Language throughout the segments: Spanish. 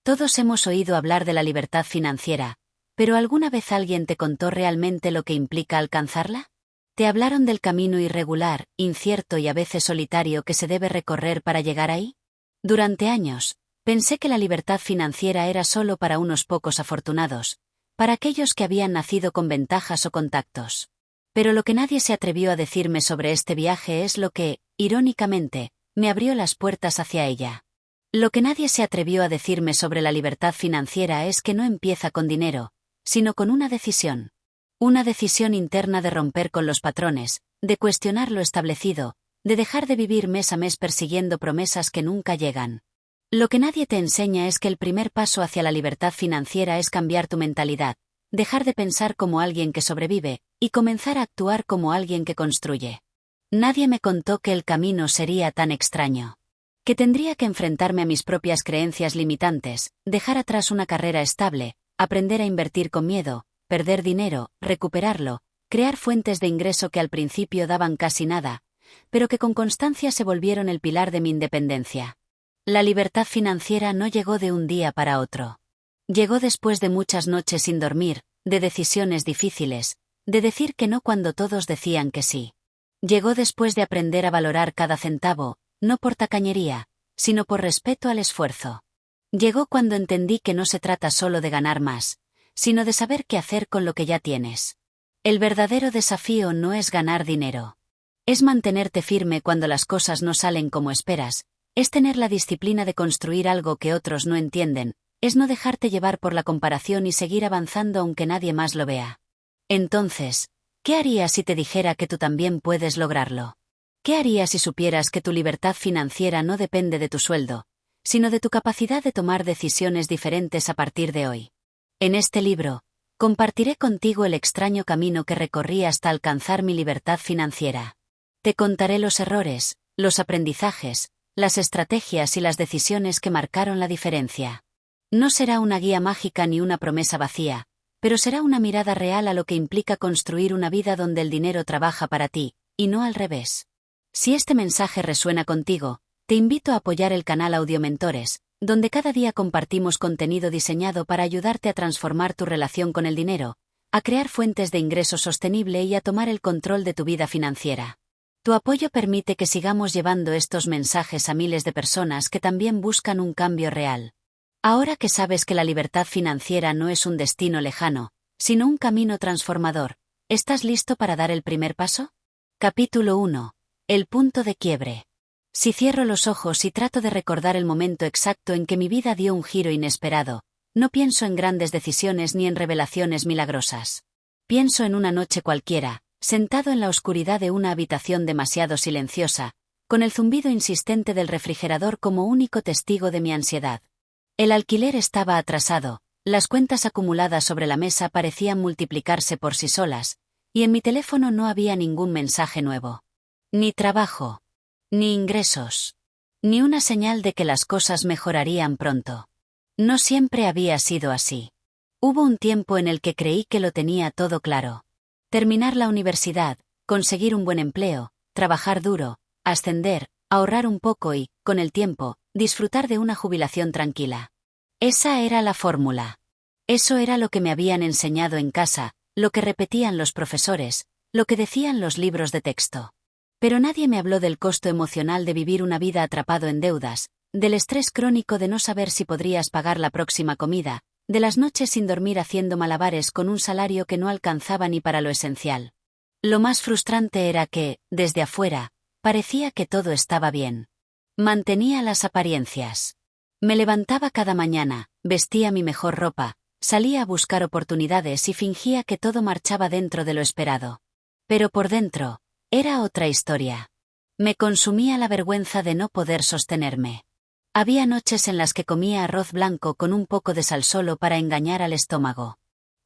Todos hemos oído hablar de la libertad financiera, pero ¿alguna vez alguien te contó realmente lo que implica alcanzarla? ¿Te hablaron del camino irregular, incierto y a veces solitario que se debe recorrer para llegar ahí? Durante años, pensé que la libertad financiera era solo para unos pocos afortunados, para aquellos que habían nacido con ventajas o contactos. Pero lo que nadie se atrevió a decirme sobre este viaje es lo que, irónicamente, me abrió las puertas hacia ella. Lo que nadie se atrevió a decirme sobre la libertad financiera es que no empieza con dinero, sino con una decisión. Una decisión interna de romper con los patrones, de cuestionar lo establecido, de dejar de vivir mes a mes persiguiendo promesas que nunca llegan. Lo que nadie te enseña es que el primer paso hacia la libertad financiera es cambiar tu mentalidad, dejar de pensar como alguien que sobrevive, y comenzar a actuar como alguien que construye. Nadie me contó que el camino sería tan extraño. Que tendría que enfrentarme a mis propias creencias limitantes, dejar atrás una carrera estable, aprender a invertir con miedo, perder dinero, recuperarlo, crear fuentes de ingreso que al principio daban casi nada, pero que con constancia se volvieron el pilar de mi independencia. La libertad financiera no llegó de un día para otro. Llegó después de muchas noches sin dormir, de decisiones difíciles, de decir que no cuando todos decían que sí. Llegó después de aprender a valorar cada centavo, no por tacañería, sino por respeto al esfuerzo. Llegó cuando entendí que no se trata solo de ganar más, sino de saber qué hacer con lo que ya tienes. El verdadero desafío no es ganar dinero. Es mantenerte firme cuando las cosas no salen como esperas, es tener la disciplina de construir algo que otros no entienden, es no dejarte llevar por la comparación y seguir avanzando aunque nadie más lo vea. Entonces, ¿qué harías si te dijera que tú también puedes lograrlo? ¿Qué harías si supieras que tu libertad financiera no depende de tu sueldo, sino de tu capacidad de tomar decisiones diferentes a partir de hoy? En este libro, compartiré contigo el extraño camino que recorrí hasta alcanzar mi libertad financiera. Te contaré los errores, los aprendizajes, las estrategias y las decisiones que marcaron la diferencia. No será una guía mágica ni una promesa vacía, pero será una mirada real a lo que implica construir una vida donde el dinero trabaja para ti, y no al revés. Si este mensaje resuena contigo, te invito a apoyar el canal Audiomentores, donde cada día compartimos contenido diseñado para ayudarte a transformar tu relación con el dinero, a crear fuentes de ingreso sostenible y a tomar el control de tu vida financiera. Tu apoyo permite que sigamos llevando estos mensajes a miles de personas que también buscan un cambio real. Ahora que sabes que la libertad financiera no es un destino lejano, sino un camino transformador, ¿estás listo para dar el primer paso? Capítulo 1. El punto de quiebre. Si cierro los ojos y trato de recordar el momento exacto en que mi vida dio un giro inesperado, no pienso en grandes decisiones ni en revelaciones milagrosas. Pienso en una noche cualquiera, sentado en la oscuridad de una habitación demasiado silenciosa, con el zumbido insistente del refrigerador como único testigo de mi ansiedad. El alquiler estaba atrasado, las cuentas acumuladas sobre la mesa parecían multiplicarse por sí solas, y en mi teléfono no había ningún mensaje nuevo. Ni trabajo. Ni ingresos. Ni una señal de que las cosas mejorarían pronto. No siempre había sido así. Hubo un tiempo en el que creí que lo tenía todo claro. Terminar la universidad, conseguir un buen empleo, trabajar duro, ascender, ahorrar un poco y, con el tiempo, disfrutar de una jubilación tranquila. Esa era la fórmula. Eso era lo que me habían enseñado en casa, lo que repetían los profesores, lo que decían los libros de texto. Pero nadie me habló del costo emocional de vivir una vida atrapado en deudas, del estrés crónico de no saber si podrías pagar la próxima comida, de las noches sin dormir haciendo malabares con un salario que no alcanzaba ni para lo esencial. Lo más frustrante era que, desde afuera, parecía que todo estaba bien. Mantenía las apariencias. Me levantaba cada mañana, vestía mi mejor ropa, salía a buscar oportunidades y fingía que todo marchaba dentro de lo esperado. Pero por dentro, era otra historia. Me consumía la vergüenza de no poder sostenerme. Había noches en las que comía arroz blanco con un poco de sal solo para engañar al estómago.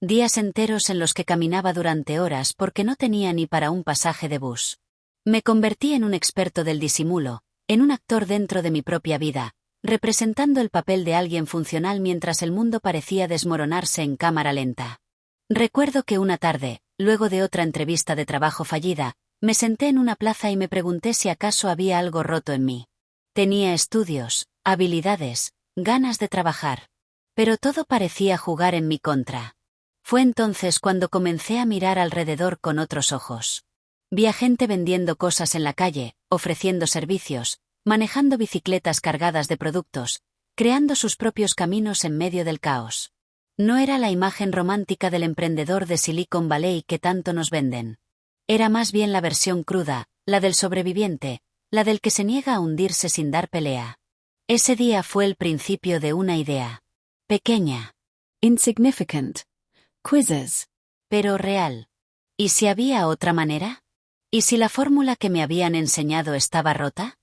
Días enteros en los que caminaba durante horas porque no tenía ni para un pasaje de bus. Me convertí en un experto del disimulo, en un actor dentro de mi propia vida, representando el papel de alguien funcional mientras el mundo parecía desmoronarse en cámara lenta. Recuerdo que una tarde, luego de otra entrevista de trabajo fallida, me senté en una plaza y me pregunté si acaso había algo roto en mí. Tenía estudios, habilidades, ganas de trabajar. Pero todo parecía jugar en mi contra. Fue entonces cuando comencé a mirar alrededor con otros ojos. Vi a gente vendiendo cosas en la calle, ofreciendo servicios, manejando bicicletas cargadas de productos, creando sus propios caminos en medio del caos. No era la imagen romántica del emprendedor de Silicon Valley que tanto nos venden. Era más bien la versión cruda, la del sobreviviente, la del que se niega a hundirse sin dar pelea. Ese día fue el principio de una idea. Pequeña. Insignificant. Quizzes. Pero real. ¿Y si había otra manera? ¿Y si la fórmula que me habían enseñado estaba rota?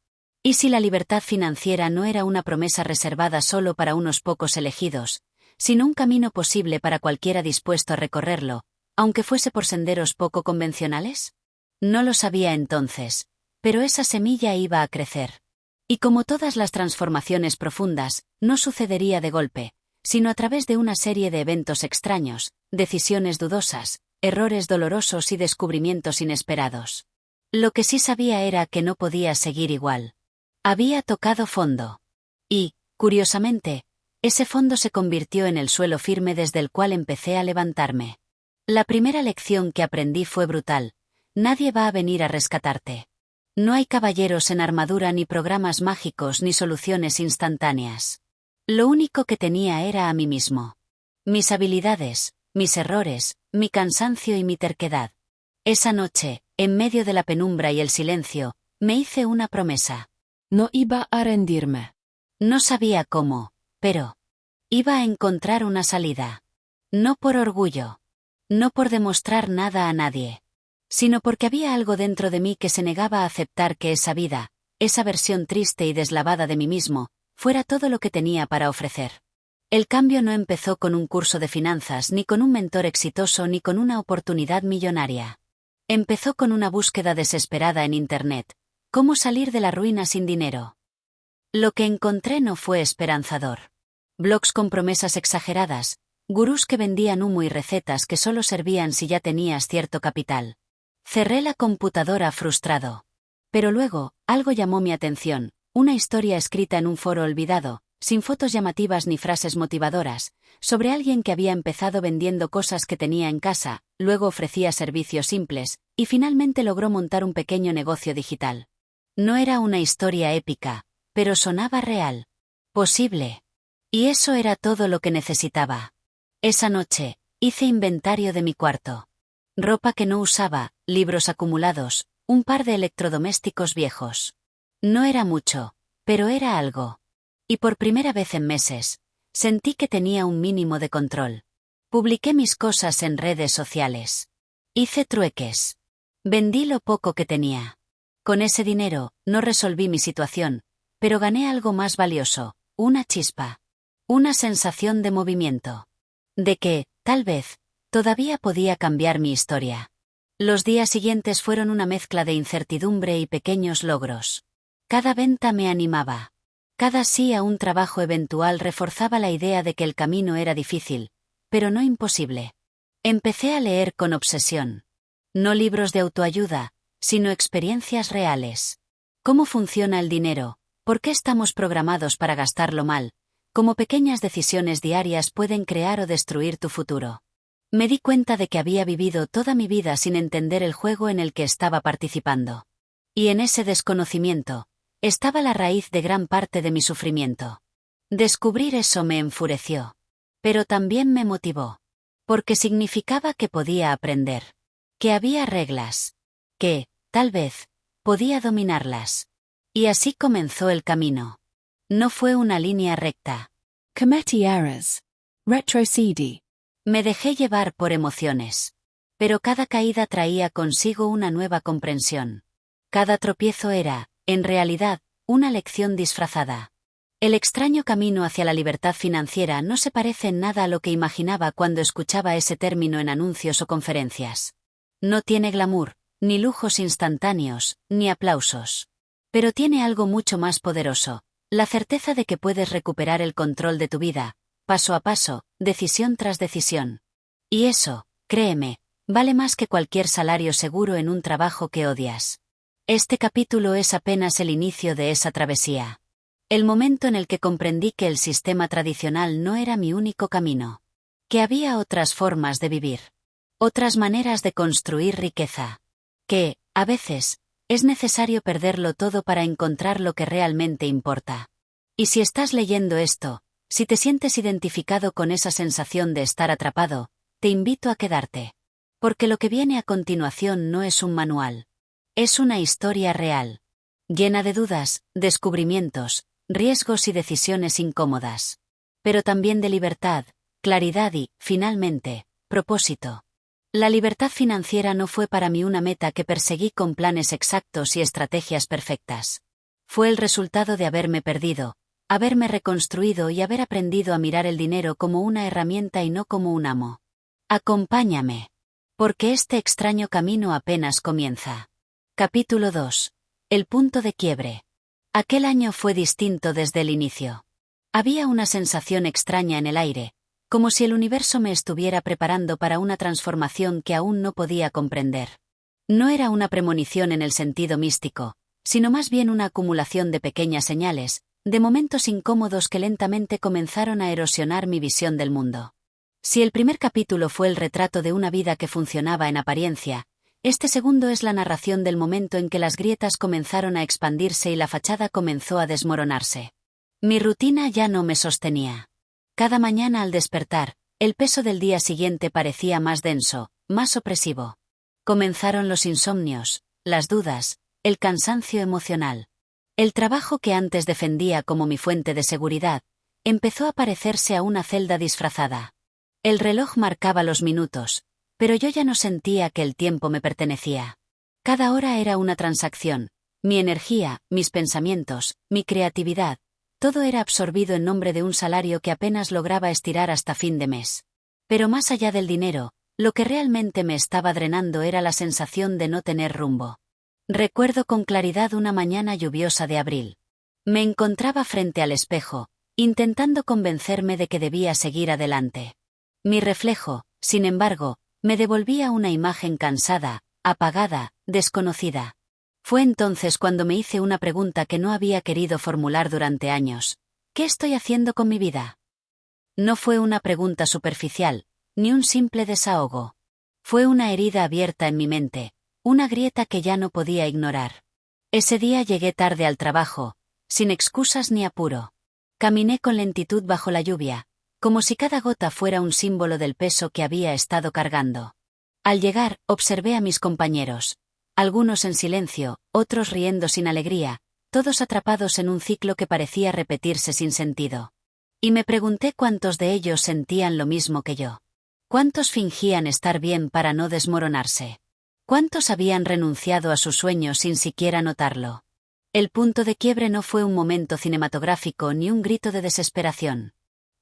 ¿Y si la libertad financiera no era una promesa reservada solo para unos pocos elegidos, sino un camino posible para cualquiera dispuesto a recorrerlo, aunque fuese por senderos poco convencionales? No lo sabía entonces, pero esa semilla iba a crecer. Y como todas las transformaciones profundas, no sucedería de golpe, sino a través de una serie de eventos extraños, decisiones dudosas, errores dolorosos y descubrimientos inesperados. Lo que sí sabía era que no podía seguir igual. Había tocado fondo. Y, curiosamente, ese fondo se convirtió en el suelo firme desde el cual empecé a levantarme. La primera lección que aprendí fue brutal. Nadie va a venir a rescatarte. No hay caballeros en armadura ni programas mágicos ni soluciones instantáneas. Lo único que tenía era a mí mismo. Mis habilidades, mis errores, mi cansancio y mi terquedad. Esa noche, en medio de la penumbra y el silencio, me hice una promesa. No iba a rendirme. No sabía cómo, pero iba a encontrar una salida. No por orgullo. No por demostrar nada a nadie. Sino porque había algo dentro de mí que se negaba a aceptar que esa vida, esa versión triste y deslavada de mí mismo, fuera todo lo que tenía para ofrecer. El cambio no empezó con un curso de finanzas, ni con un mentor exitoso, ni con una oportunidad millonaria. Empezó con una búsqueda desesperada en Internet. ¿Cómo salir de la ruina sin dinero? Lo que encontré no fue esperanzador. Blogs con promesas exageradas, gurús que vendían humo y recetas que solo servían si ya tenías cierto capital. Cerré la computadora frustrado. Pero luego, algo llamó mi atención, una historia escrita en un foro olvidado, sin fotos llamativas ni frases motivadoras, sobre alguien que había empezado vendiendo cosas que tenía en casa, luego ofrecía servicios simples, y finalmente logró montar un pequeño negocio digital. No era una historia épica, pero sonaba real. Posible. Y eso era todo lo que necesitaba. Esa noche, hice inventario de mi cuarto. Ropa que no usaba, libros acumulados, un par de electrodomésticos viejos. No era mucho, pero era algo. Y por primera vez en meses, sentí que tenía un mínimo de control. Publiqué mis cosas en redes sociales. Hice trueques. Vendí lo poco que tenía. Con ese dinero, no resolví mi situación, pero gané algo más valioso, una chispa. Una sensación de movimiento. De que, tal vez, todavía podía cambiar mi historia. Los días siguientes fueron una mezcla de incertidumbre y pequeños logros. Cada venta me animaba. Cada sí a un trabajo eventual reforzaba la idea de que el camino era difícil, pero no imposible. Empecé a leer con obsesión. No libros de autoayuda, sino experiencias reales. ¿Cómo funciona el dinero? ¿Por qué estamos programados para gastarlo mal? Cómo pequeñas decisiones diarias pueden crear o destruir tu futuro. Me di cuenta de que había vivido toda mi vida sin entender el juego en el que estaba participando. Y en ese desconocimiento estaba la raíz de gran parte de mi sufrimiento. Descubrir eso me enfureció. Pero también me motivó. Porque significaba que podía aprender. Que había reglas. Que, tal vez, podía dominarlas. Y así comenzó el camino. No fue una línea recta. Cometí errors. Retrocedí. Me dejé llevar por emociones. Pero cada caída traía consigo una nueva comprensión. Cada tropiezo era, en realidad, una lección disfrazada. El extraño camino hacia la libertad financiera no se parece en nada a lo que imaginaba cuando escuchaba ese término en anuncios o conferencias. No tiene glamour, ni lujos instantáneos, ni aplausos. Pero tiene algo mucho más poderoso, la certeza de que puedes recuperar el control de tu vida, paso a paso, decisión tras decisión. Y eso, créeme, vale más que cualquier salario seguro en un trabajo que odias. Este capítulo es apenas el inicio de esa travesía. El momento en el que comprendí que el sistema tradicional no era mi único camino. Que había otras formas de vivir. Otras maneras de construir riqueza. Que, a veces, es necesario perderlo todo para encontrar lo que realmente importa. Y si estás leyendo esto, si te sientes identificado con esa sensación de estar atrapado, te invito a quedarte. Porque lo que viene a continuación no es un manual. Es una historia real. Llena de dudas, descubrimientos, riesgos y decisiones incómodas. Pero también de libertad, claridad y, finalmente, propósito. La libertad financiera no fue para mí una meta que perseguí con planes exactos y estrategias perfectas. Fue el resultado de haberme perdido, haberme reconstruido y haber aprendido a mirar el dinero como una herramienta y no como un amo. Acompáñame. Porque este extraño camino apenas comienza. Capítulo 2. El punto de quiebre. Aquel año fue distinto desde el inicio. Había una sensación extraña en el aire, como si el universo me estuviera preparando para una transformación que aún no podía comprender. No era una premonición en el sentido místico, sino más bien una acumulación de pequeñas señales, de momentos incómodos que lentamente comenzaron a erosionar mi visión del mundo. Si el primer capítulo fue el retrato de una vida que funcionaba en apariencia, este segundo es la narración del momento en que las grietas comenzaron a expandirse y la fachada comenzó a desmoronarse. Mi rutina ya no me sostenía. Cada mañana al despertar, el peso del día siguiente parecía más denso, más opresivo. Comenzaron los insomnios, las dudas, el cansancio emocional. El trabajo que antes defendía como mi fuente de seguridad, empezó a parecerse a una celda disfrazada. El reloj marcaba los minutos, pero yo ya no sentía que el tiempo me pertenecía. Cada hora era una transacción, mi energía, mis pensamientos, mi creatividad, todo era absorbido en nombre de un salario que apenas lograba estirar hasta fin de mes. Pero más allá del dinero, lo que realmente me estaba drenando era la sensación de no tener rumbo. Recuerdo con claridad una mañana lluviosa de abril. Me encontraba frente al espejo, intentando convencerme de que debía seguir adelante. Mi reflejo, sin embargo, me devolvía una imagen cansada, apagada, desconocida. Fue entonces cuando me hice una pregunta que no había querido formular durante años. ¿Qué estoy haciendo con mi vida? No fue una pregunta superficial, ni un simple desahogo. Fue una herida abierta en mi mente, una grieta que ya no podía ignorar. Ese día llegué tarde al trabajo, sin excusas ni apuro. Caminé con lentitud bajo la lluvia, como si cada gota fuera un símbolo del peso que había estado cargando. Al llegar, observé a mis compañeros. Algunos en silencio, otros riendo sin alegría, todos atrapados en un ciclo que parecía repetirse sin sentido. Y me pregunté cuántos de ellos sentían lo mismo que yo. ¿Cuántos fingían estar bien para no desmoronarse? ¿Cuántos habían renunciado a sus sueños sin siquiera notarlo? El punto de quiebre no fue un momento cinematográfico ni un grito de desesperación.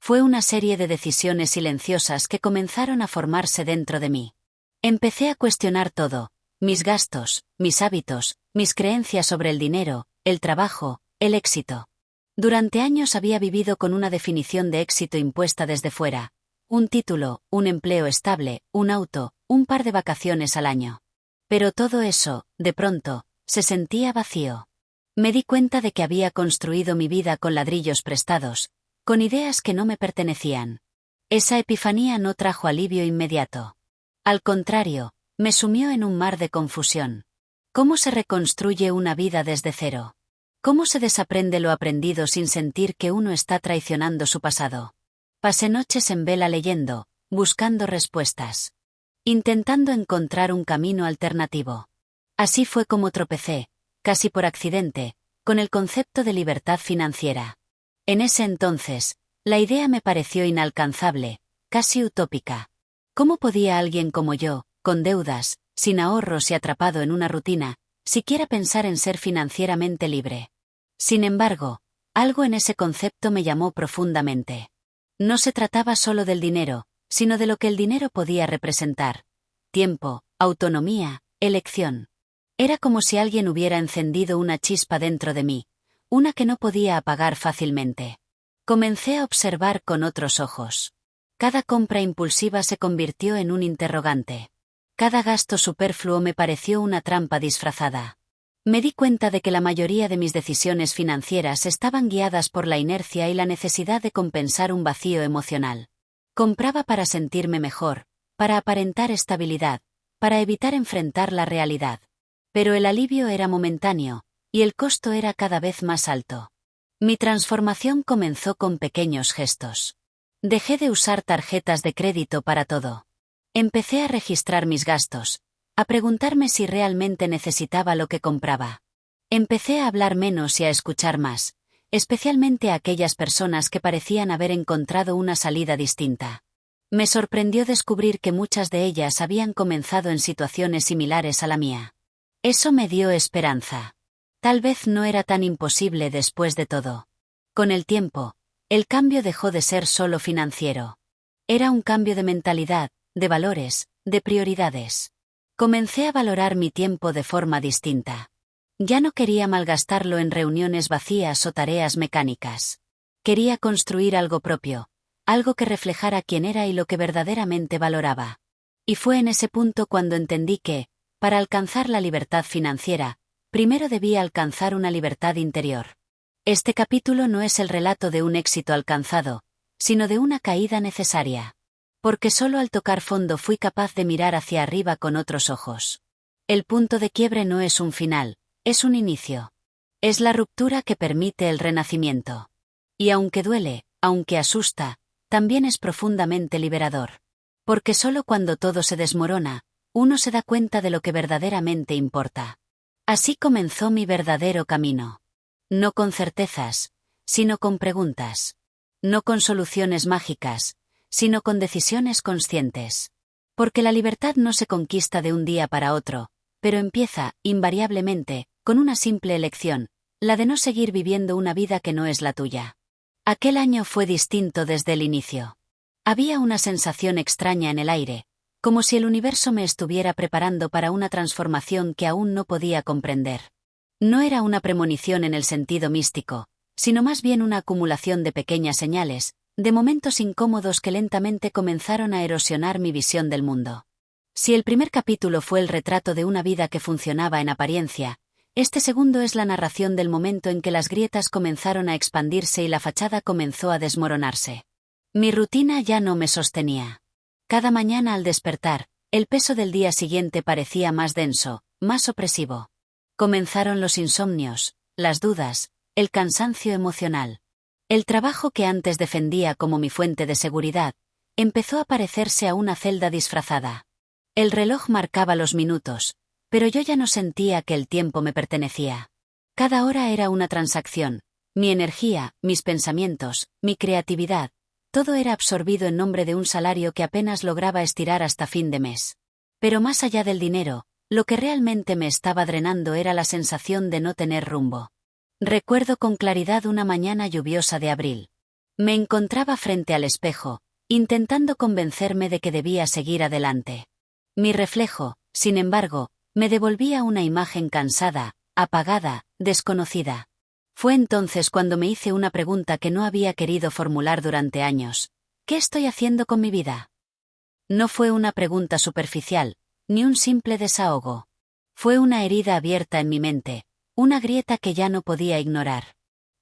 Fue una serie de decisiones silenciosas que comenzaron a formarse dentro de mí. Empecé a cuestionar todo, mis gastos, mis hábitos, mis creencias sobre el dinero, el trabajo, el éxito. Durante años había vivido con una definición de éxito impuesta desde fuera. Un título, un empleo estable, un auto, un par de vacaciones al año. Pero todo eso, de pronto, se sentía vacío. Me di cuenta de que había construido mi vida con ladrillos prestados, con ideas que no me pertenecían. Esa epifanía no trajo alivio inmediato. Al contrario, me sumió en un mar de confusión. ¿Cómo se reconstruye una vida desde cero? ¿Cómo se desaprende lo aprendido sin sentir que uno está traicionando su pasado? Pasé noches en vela leyendo, buscando respuestas. Intentando encontrar un camino alternativo. Así fue como tropecé, casi por accidente, con el concepto de libertad financiera. En ese entonces, la idea me pareció inalcanzable, casi utópica. ¿Cómo podía alguien como yo, con deudas, sin ahorros y atrapado en una rutina, siquiera pensar en ser financieramente libre? Sin embargo, algo en ese concepto me llamó profundamente. No se trataba solo del dinero, sino de lo que el dinero podía representar. Tiempo, autonomía, elección. Era como si alguien hubiera encendido una chispa dentro de mí, una que no podía apagar fácilmente. Comencé a observar con otros ojos. Cada compra impulsiva se convirtió en un interrogante. Cada gasto superfluo me pareció una trampa disfrazada. Me di cuenta de que la mayoría de mis decisiones financieras estaban guiadas por la inercia y la necesidad de compensar un vacío emocional. Compraba para sentirme mejor, para aparentar estabilidad, para evitar enfrentar la realidad. Pero el alivio era momentáneo, y el costo era cada vez más alto. Mi transformación comenzó con pequeños gestos. Dejé de usar tarjetas de crédito para todo. Empecé a registrar mis gastos, a preguntarme si realmente necesitaba lo que compraba. Empecé a hablar menos y a escuchar más, especialmente a aquellas personas que parecían haber encontrado una salida distinta. Me sorprendió descubrir que muchas de ellas habían comenzado en situaciones similares a la mía. Eso me dio esperanza. Tal vez no era tan imposible después de todo. Con el tiempo, el cambio dejó de ser solo financiero. Era un cambio de mentalidad, de valores, de prioridades. Comencé a valorar mi tiempo de forma distinta. Ya no quería malgastarlo en reuniones vacías o tareas mecánicas. Quería construir algo propio, algo que reflejara quién era y lo que verdaderamente valoraba. Y fue en ese punto cuando entendí que, para alcanzar la libertad financiera, primero debía alcanzar una libertad interior. Este capítulo no es el relato de un éxito alcanzado, sino de una caída necesaria. Porque solo al tocar fondo fui capaz de mirar hacia arriba con otros ojos. El punto de quiebre no es un final, es un inicio. Es la ruptura que permite el renacimiento. Y aunque duele, aunque asusta, también es profundamente liberador. Porque solo cuando todo se desmorona, uno se da cuenta de lo que verdaderamente importa. Así comenzó mi verdadero camino. No con certezas, sino con preguntas. No con soluciones mágicas, sino con decisiones conscientes. Porque la libertad no se conquista de un día para otro, pero empieza, invariablemente, con una simple elección, la de no seguir viviendo una vida que no es la tuya. Aquel año fue distinto desde el inicio. Había una sensación extraña en el aire, como si el universo me estuviera preparando para una transformación que aún no podía comprender. No era una premonición en el sentido místico, sino más bien una acumulación de pequeñas señales, de momentos incómodos que lentamente comenzaron a erosionar mi visión del mundo. Si el primer capítulo fue el retrato de una vida que funcionaba en apariencia, este segundo es la narración del momento en que las grietas comenzaron a expandirse y la fachada comenzó a desmoronarse. Mi rutina ya no me sostenía. Cada mañana al despertar, el peso del día siguiente parecía más denso, más opresivo. Comenzaron los insomnios, las dudas, el cansancio emocional. El trabajo que antes defendía como mi fuente de seguridad, empezó a parecerse a una celda disfrazada. El reloj marcaba los minutos, pero yo ya no sentía que el tiempo me pertenecía. Cada hora era una transacción, mi energía, mis pensamientos, mi creatividad, todo era absorbido en nombre de un salario que apenas lograba estirar hasta fin de mes. Pero más allá del dinero, lo que realmente me estaba drenando era la sensación de no tener rumbo. Recuerdo con claridad una mañana lluviosa de abril. Me encontraba frente al espejo, intentando convencerme de que debía seguir adelante. Mi reflejo, sin embargo, me devolvía una imagen cansada, apagada, desconocida. Fue entonces cuando me hice una pregunta que no había querido formular durante años. ¿Qué estoy haciendo con mi vida? No fue una pregunta superficial, ni un simple desahogo. Fue una herida abierta en mi mente, una grieta que ya no podía ignorar.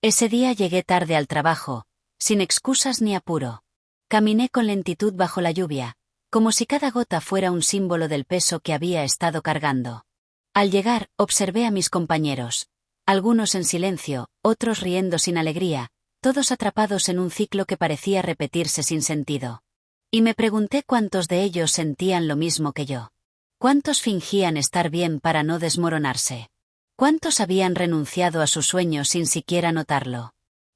Ese día llegué tarde al trabajo, sin excusas ni apuro. Caminé con lentitud bajo la lluvia, como si cada gota fuera un símbolo del peso que había estado cargando. Al llegar, observé a mis compañeros, algunos en silencio, otros riendo sin alegría, todos atrapados en un ciclo que parecía repetirse sin sentido. Y me pregunté cuántos de ellos sentían lo mismo que yo. ¿Cuántos fingían estar bien para no desmoronarse? ¿Cuántos habían renunciado a sus sueños sin siquiera notarlo?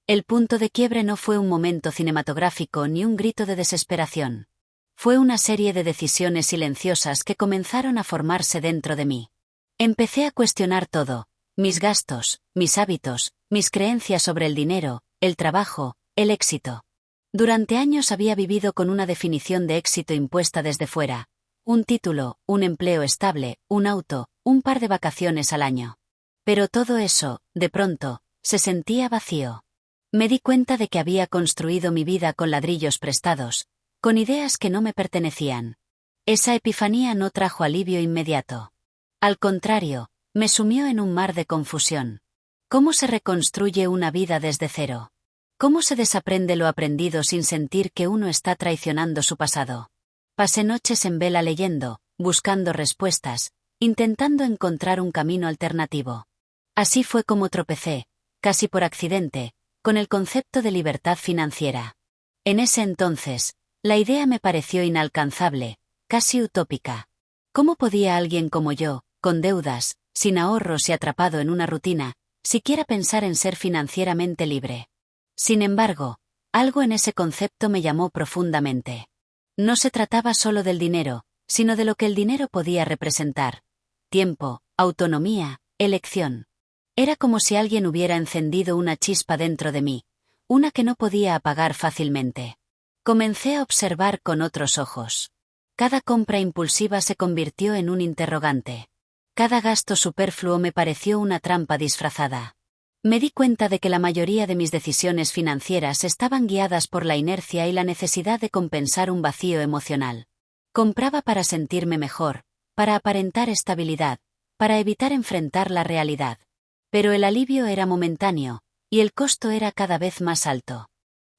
El punto de quiebre no fue un momento cinematográfico ni un grito de desesperación. Fue una serie de decisiones silenciosas que comenzaron a formarse dentro de mí. Empecé a cuestionar todo, mis gastos, mis hábitos, mis creencias sobre el dinero, el trabajo, el éxito. Durante años había vivido con una definición de éxito impuesta desde fuera. Un título, un empleo estable, un auto, un par de vacaciones al año. Pero todo eso, de pronto, se sentía vacío. Me di cuenta de que había construido mi vida con ladrillos prestados, con ideas que no me pertenecían. Esa epifanía no trajo alivio inmediato. Al contrario, Me sumió en un mar de confusión. ¿Cómo se reconstruye una vida desde cero? ¿Cómo se desaprende lo aprendido sin sentir que uno está traicionando su pasado? Pasé noches en vela leyendo, buscando respuestas, intentando encontrar un camino alternativo. Así fue como tropecé, casi por accidente, con el concepto de libertad financiera. En ese entonces, la idea me pareció inalcanzable, casi utópica. ¿Cómo podía alguien como yo, con deudas, sin ahorros y atrapado en una rutina, siquiera pensar en ser financieramente libre? Sin embargo, algo en ese concepto me llamó profundamente. No se trataba solo del dinero, sino de lo que el dinero podía representar: tiempo, autonomía, elección. Era como si alguien hubiera encendido una chispa dentro de mí, una que no podía apagar fácilmente. Comencé a observar con otros ojos. Cada compra impulsiva se convirtió en un interrogante. Cada gasto superfluo me pareció una trampa disfrazada. Me di cuenta de que la mayoría de mis decisiones financieras estaban guiadas por la inercia y la necesidad de compensar un vacío emocional. Compraba para sentirme mejor, para aparentar estabilidad, para evitar enfrentar la realidad. Pero el alivio era momentáneo, y el costo era cada vez más alto.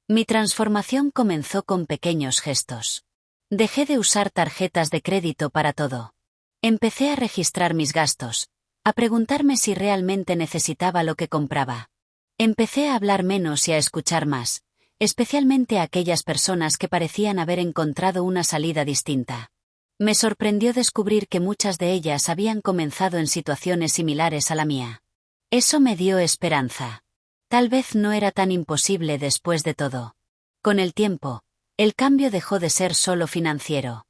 Mi transformación comenzó con pequeños gestos. Dejé de usar tarjetas de crédito para todo. Empecé a registrar mis gastos, a preguntarme si realmente necesitaba lo que compraba. Empecé a hablar menos y a escuchar más, especialmente a aquellas personas que parecían haber encontrado una salida distinta. Me sorprendió descubrir que muchas de ellas habían comenzado en situaciones similares a la mía. Eso me dio esperanza. Tal vez no era tan imposible después de todo. Con el tiempo, el cambio dejó de ser solo financiero.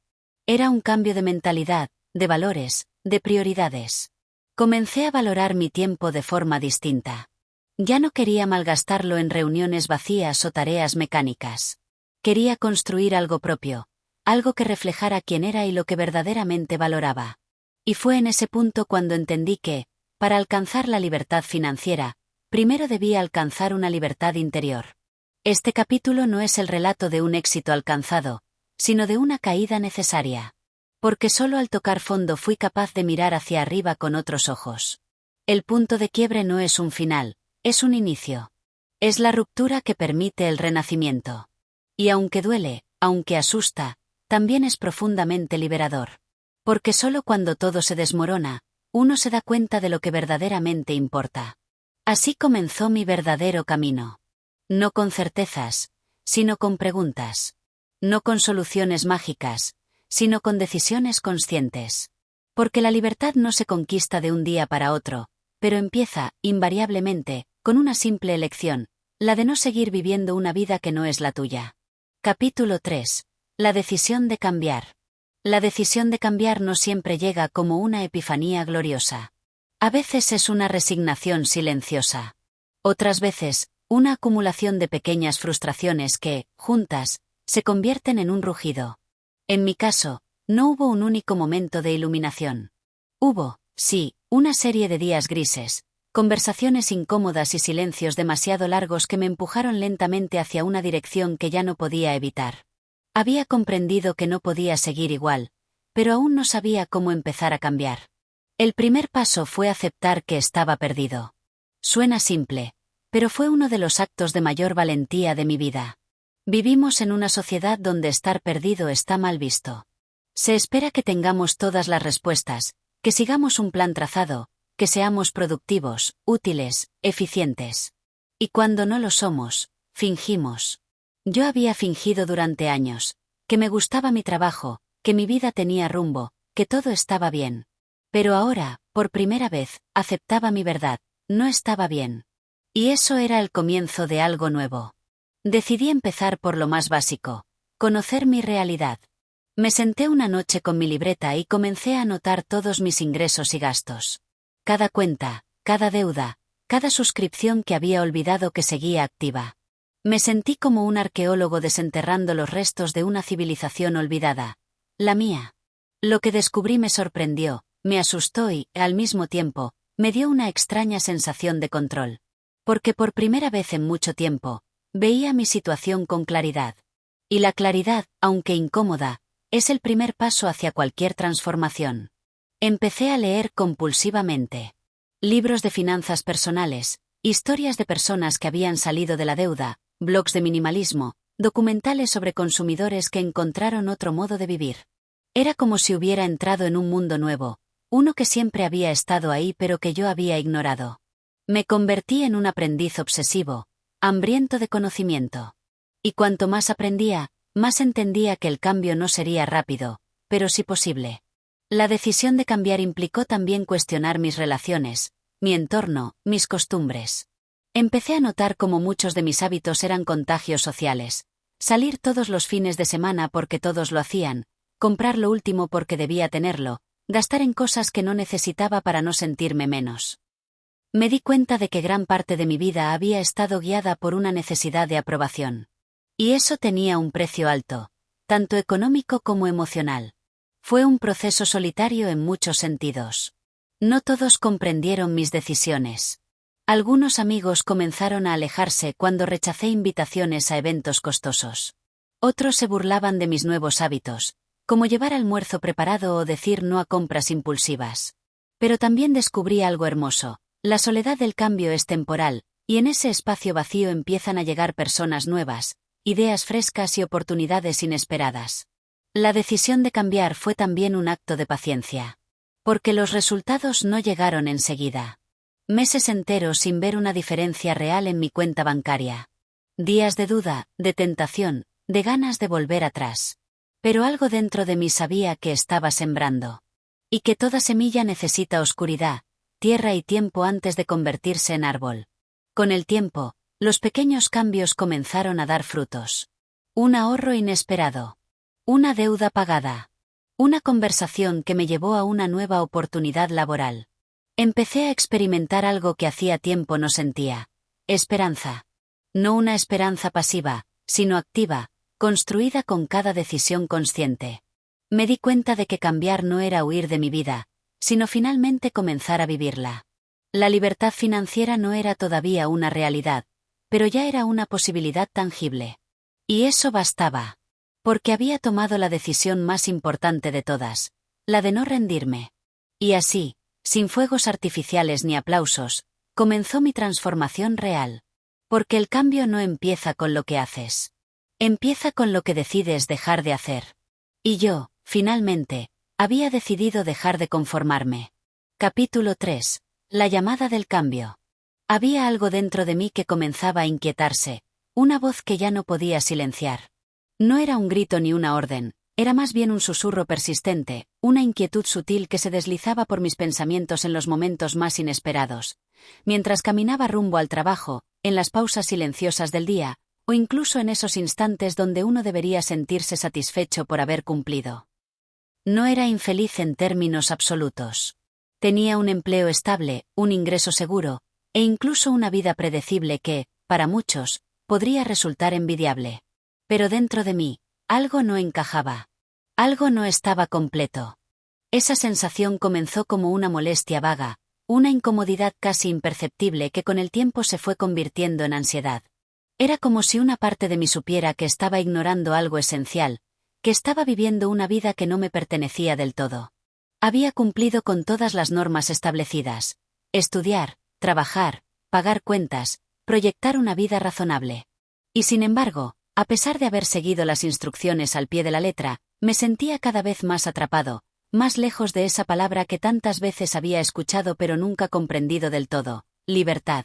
Era un cambio de mentalidad, de valores, de prioridades. Comencé a valorar mi tiempo de forma distinta. Ya no quería malgastarlo en reuniones vacías o tareas mecánicas. Quería construir algo propio, algo que reflejara quién era y lo que verdaderamente valoraba. Y fue en ese punto cuando entendí que, para alcanzar la libertad financiera, primero debía alcanzar una libertad interior. Este capítulo no es el relato de un éxito alcanzado, sino de una caída necesaria. Porque solo al tocar fondo fui capaz de mirar hacia arriba con otros ojos. El punto de quiebre no es un final, es un inicio. Es la ruptura que permite el renacimiento. Y aunque duele, aunque asusta, también es profundamente liberador. Porque solo cuando todo se desmorona, uno se da cuenta de lo que verdaderamente importa. Así comenzó mi verdadero camino. No con certezas, sino con preguntas. No con soluciones mágicas, sino con decisiones conscientes. Porque la libertad no se conquista de un día para otro, pero empieza, invariablemente, con una simple elección, la de no seguir viviendo una vida que no es la tuya. Capítulo 3. La decisión de cambiar. La decisión de cambiar no siempre llega como una epifanía gloriosa. A veces es una resignación silenciosa. Otras veces, una acumulación de pequeñas frustraciones que, juntas, se convierten en un rugido. En mi caso, no hubo un único momento de iluminación. Hubo, sí, una serie de días grises, conversaciones incómodas y silencios demasiado largos que me empujaron lentamente hacia una dirección que ya no podía evitar. Había comprendido que no podía seguir igual, pero aún no sabía cómo empezar a cambiar. El primer paso fue aceptar que estaba perdido. Suena simple, pero fue uno de los actos de mayor valentía de mi vida. Vivimos en una sociedad donde estar perdido está mal visto. Se espera que tengamos todas las respuestas, que sigamos un plan trazado, que seamos productivos, útiles, eficientes. Y cuando no lo somos, fingimos. Yo había fingido durante años, que me gustaba mi trabajo, que mi vida tenía rumbo, que todo estaba bien. Pero ahora, por primera vez, aceptaba mi verdad, no estaba bien. Y eso era el comienzo de algo nuevo. Decidí empezar por lo más básico, conocer mi realidad. Me senté una noche con mi libreta y comencé a anotar todos mis ingresos y gastos. Cada cuenta, cada deuda, cada suscripción que había olvidado que seguía activa. Me sentí como un arqueólogo desenterrando los restos de una civilización olvidada, la mía. Lo que descubrí me sorprendió, me asustó y, al mismo tiempo, me dio una extraña sensación de control. Porque por primera vez en mucho tiempo, veía mi situación con claridad. Y la claridad, aunque incómoda, es el primer paso hacia cualquier transformación. Empecé a leer compulsivamente. Libros de finanzas personales, historias de personas que habían salido de la deuda, blogs de minimalismo, documentales sobre consumidores que encontraron otro modo de vivir. Era como si hubiera entrado en un mundo nuevo, uno que siempre había estado ahí pero que yo había ignorado. Me convertí en un aprendiz obsesivo, hambriento de conocimiento. Y cuanto más aprendía, más entendía que el cambio no sería rápido, pero sí posible. La decisión de cambiar implicó también cuestionar mis relaciones, mi entorno, mis costumbres. Empecé a notar cómo muchos de mis hábitos eran contagios sociales. Salir todos los fines de semana porque todos lo hacían, comprar lo último porque debía tenerlo, gastar en cosas que no necesitaba para no sentirme menos. Me di cuenta de que gran parte de mi vida había estado guiada por una necesidad de aprobación. Y eso tenía un precio alto, tanto económico como emocional. Fue un proceso solitario en muchos sentidos. No todos comprendieron mis decisiones. Algunos amigos comenzaron a alejarse cuando rechacé invitaciones a eventos costosos. Otros se burlaban de mis nuevos hábitos, como llevar almuerzo preparado o decir no a compras impulsivas. Pero también descubrí algo hermoso. La soledad del cambio es temporal, y en ese espacio vacío empiezan a llegar personas nuevas, ideas frescas y oportunidades inesperadas. La decisión de cambiar fue también un acto de paciencia. Porque los resultados no llegaron enseguida. Meses enteros sin ver una diferencia real en mi cuenta bancaria. Días de duda, de tentación, de ganas de volver atrás. Pero algo dentro de mí sabía que estaba sembrando. Y que toda semilla necesita oscuridad, tierra y tiempo antes de convertirse en árbol. Con el tiempo, los pequeños cambios comenzaron a dar frutos. Un ahorro inesperado. Una deuda pagada. Una conversación que me llevó a una nueva oportunidad laboral. Empecé a experimentar algo que hacía tiempo no sentía. Esperanza. No una esperanza pasiva, sino activa, construida con cada decisión consciente. Me di cuenta de que cambiar no era huir de mi vida, sino finalmente comenzar a vivirla. La libertad financiera no era todavía una realidad, pero ya era una posibilidad tangible. Y eso bastaba. Porque había tomado la decisión más importante de todas, la de no rendirme. Y así, sin fuegos artificiales ni aplausos, comenzó mi transformación real. Porque el cambio no empieza con lo que haces. Empieza con lo que decides dejar de hacer. Y yo, finalmente, había decidido dejar de conformarme. Capítulo 3. La llamada del cambio. Había algo dentro de mí que comenzaba a inquietarse, una voz que ya no podía silenciar. No era un grito ni una orden, era más bien un susurro persistente, una inquietud sutil que se deslizaba por mis pensamientos en los momentos más inesperados. Mientras caminaba rumbo al trabajo, en las pausas silenciosas del día, o incluso en esos instantes donde uno debería sentirse satisfecho por haber cumplido. No era infeliz en términos absolutos. Tenía un empleo estable, un ingreso seguro, e incluso una vida predecible que, para muchos, podría resultar envidiable. Pero dentro de mí, algo no encajaba. Algo no estaba completo. Esa sensación comenzó como una molestia vaga, una incomodidad casi imperceptible que con el tiempo se fue convirtiendo en ansiedad. Era como si una parte de mí supiera que estaba ignorando algo esencial, que estaba viviendo una vida que no me pertenecía del todo. Había cumplido con todas las normas establecidas: estudiar, trabajar, pagar cuentas, proyectar una vida razonable. Y sin embargo, a pesar de haber seguido las instrucciones al pie de la letra, me sentía cada vez más atrapado, más lejos de esa palabra que tantas veces había escuchado pero nunca comprendido del todo: libertad.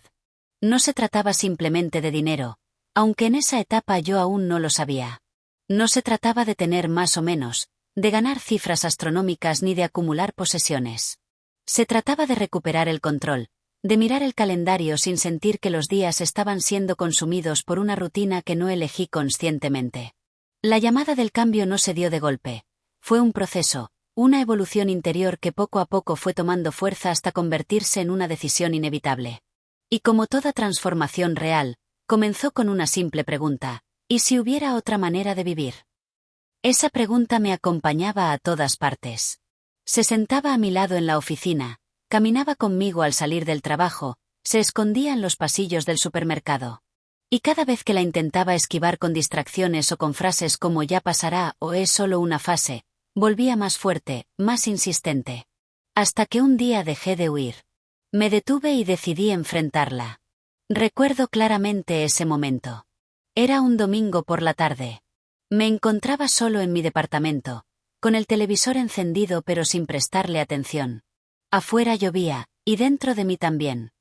No se trataba simplemente de dinero, aunque en esa etapa yo aún no lo sabía. No se trataba de tener más o menos, de ganar cifras astronómicas ni de acumular posesiones. Se trataba de recuperar el control, de mirar el calendario sin sentir que los días estaban siendo consumidos por una rutina que no elegí conscientemente. La llamada del cambio no se dio de golpe. Fue un proceso, una evolución interior que poco a poco fue tomando fuerza hasta convertirse en una decisión inevitable. Y como toda transformación real, comenzó con una simple pregunta: ¿y si hubiera otra manera de vivir? Esa pregunta me acompañaba a todas partes. Se sentaba a mi lado en la oficina, caminaba conmigo al salir del trabajo, se escondía en los pasillos del supermercado. Y cada vez que la intentaba esquivar con distracciones o con frases como «ya pasará» o «es solo una fase», volvía más fuerte, más insistente. Hasta que un día dejé de huir. Me detuve y decidí enfrentarla. Recuerdo claramente ese momento. Era un domingo por la tarde. Me encontraba solo en mi departamento, con el televisor encendido pero sin prestarle atención. Afuera llovía, y dentro de mí también.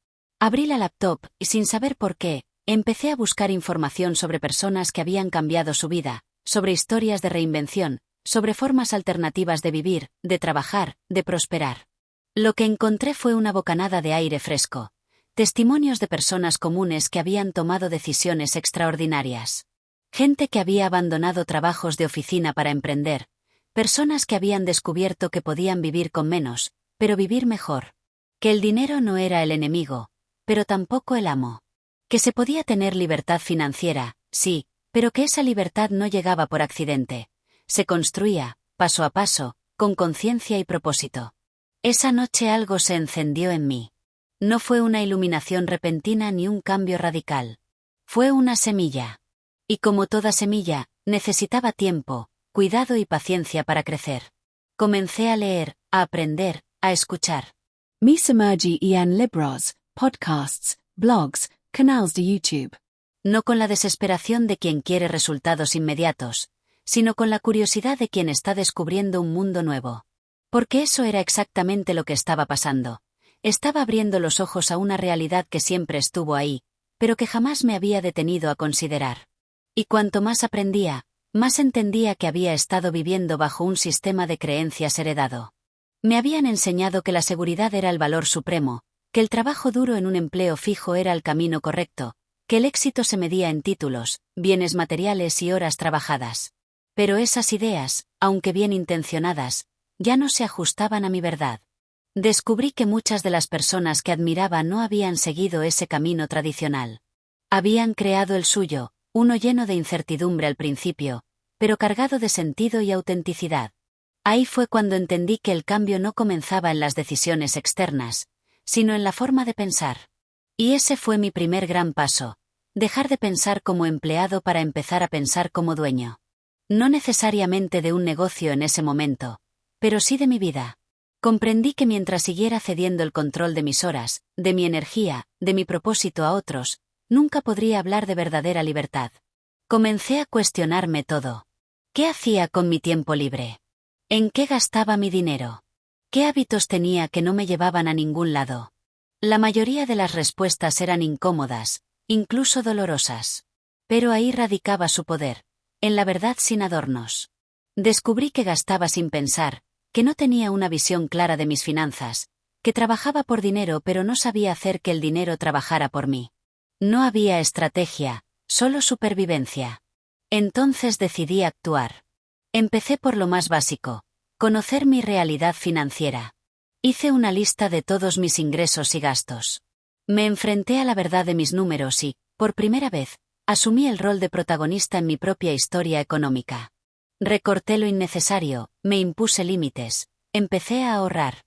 Abrí la laptop y sin saber por qué, empecé a buscar información sobre personas que habían cambiado su vida, sobre historias de reinvención, sobre formas alternativas de vivir, de trabajar, de prosperar. Lo que encontré fue una bocanada de aire fresco. Testimonios de personas comunes que habían tomado decisiones extraordinarias. Gente que había abandonado trabajos de oficina para emprender. Personas que habían descubierto que podían vivir con menos, pero vivir mejor. Que el dinero no era el enemigo, pero tampoco el amo. Que se podía tener libertad financiera, sí, pero que esa libertad no llegaba por accidente. Se construía, paso a paso, con conciencia y propósito. Esa noche algo se encendió en mí. No fue una iluminación repentina ni un cambio radical. Fue una semilla. Y como toda semilla, necesitaba tiempo, cuidado y paciencia para crecer. Comencé a leer, a aprender, a escuchar. Misamaji Ian Libros, podcasts, blogs, canals de YouTube. No con la desesperación de quien quiere resultados inmediatos, sino con la curiosidad de quien está descubriendo un mundo nuevo. Porque eso era exactamente lo que estaba pasando. Estaba abriendo los ojos a una realidad que siempre estuvo ahí, pero que jamás me había detenido a considerar. Y cuanto más aprendía, más entendía que había estado viviendo bajo un sistema de creencias heredado. Me habían enseñado que la seguridad era el valor supremo, que el trabajo duro en un empleo fijo era el camino correcto, que el éxito se medía en títulos, bienes materiales y horas trabajadas. Pero esas ideas, aunque bien intencionadas, ya no se ajustaban a mi verdad. Descubrí que muchas de las personas que admiraba no habían seguido ese camino tradicional. Habían creado el suyo, uno lleno de incertidumbre al principio, pero cargado de sentido y autenticidad. Ahí fue cuando entendí que el cambio no comenzaba en las decisiones externas, sino en la forma de pensar. Y ese fue mi primer gran paso, dejar de pensar como empleado para empezar a pensar como dueño. No necesariamente de un negocio en ese momento, pero sí de mi vida. Comprendí que mientras siguiera cediendo el control de mis horas, de mi energía, de mi propósito a otros, nunca podría hablar de verdadera libertad. Comencé a cuestionarme todo. ¿Qué hacía con mi tiempo libre? ¿En qué gastaba mi dinero? ¿Qué hábitos tenía que no me llevaban a ningún lado? La mayoría de las respuestas eran incómodas, incluso dolorosas. Pero ahí radicaba su poder, en la verdad sin adornos. Descubrí que gastaba sin pensar, que no tenía una visión clara de mis finanzas, que trabajaba por dinero pero no sabía hacer que el dinero trabajara por mí. No había estrategia, solo supervivencia. Entonces decidí actuar. Empecé por lo más básico, conocer mi realidad financiera. Hice una lista de todos mis ingresos y gastos. Me enfrenté a la verdad de mis números y, por primera vez, asumí el rol de protagonista en mi propia historia económica. Recorté lo innecesario, me impuse límites, empecé a ahorrar.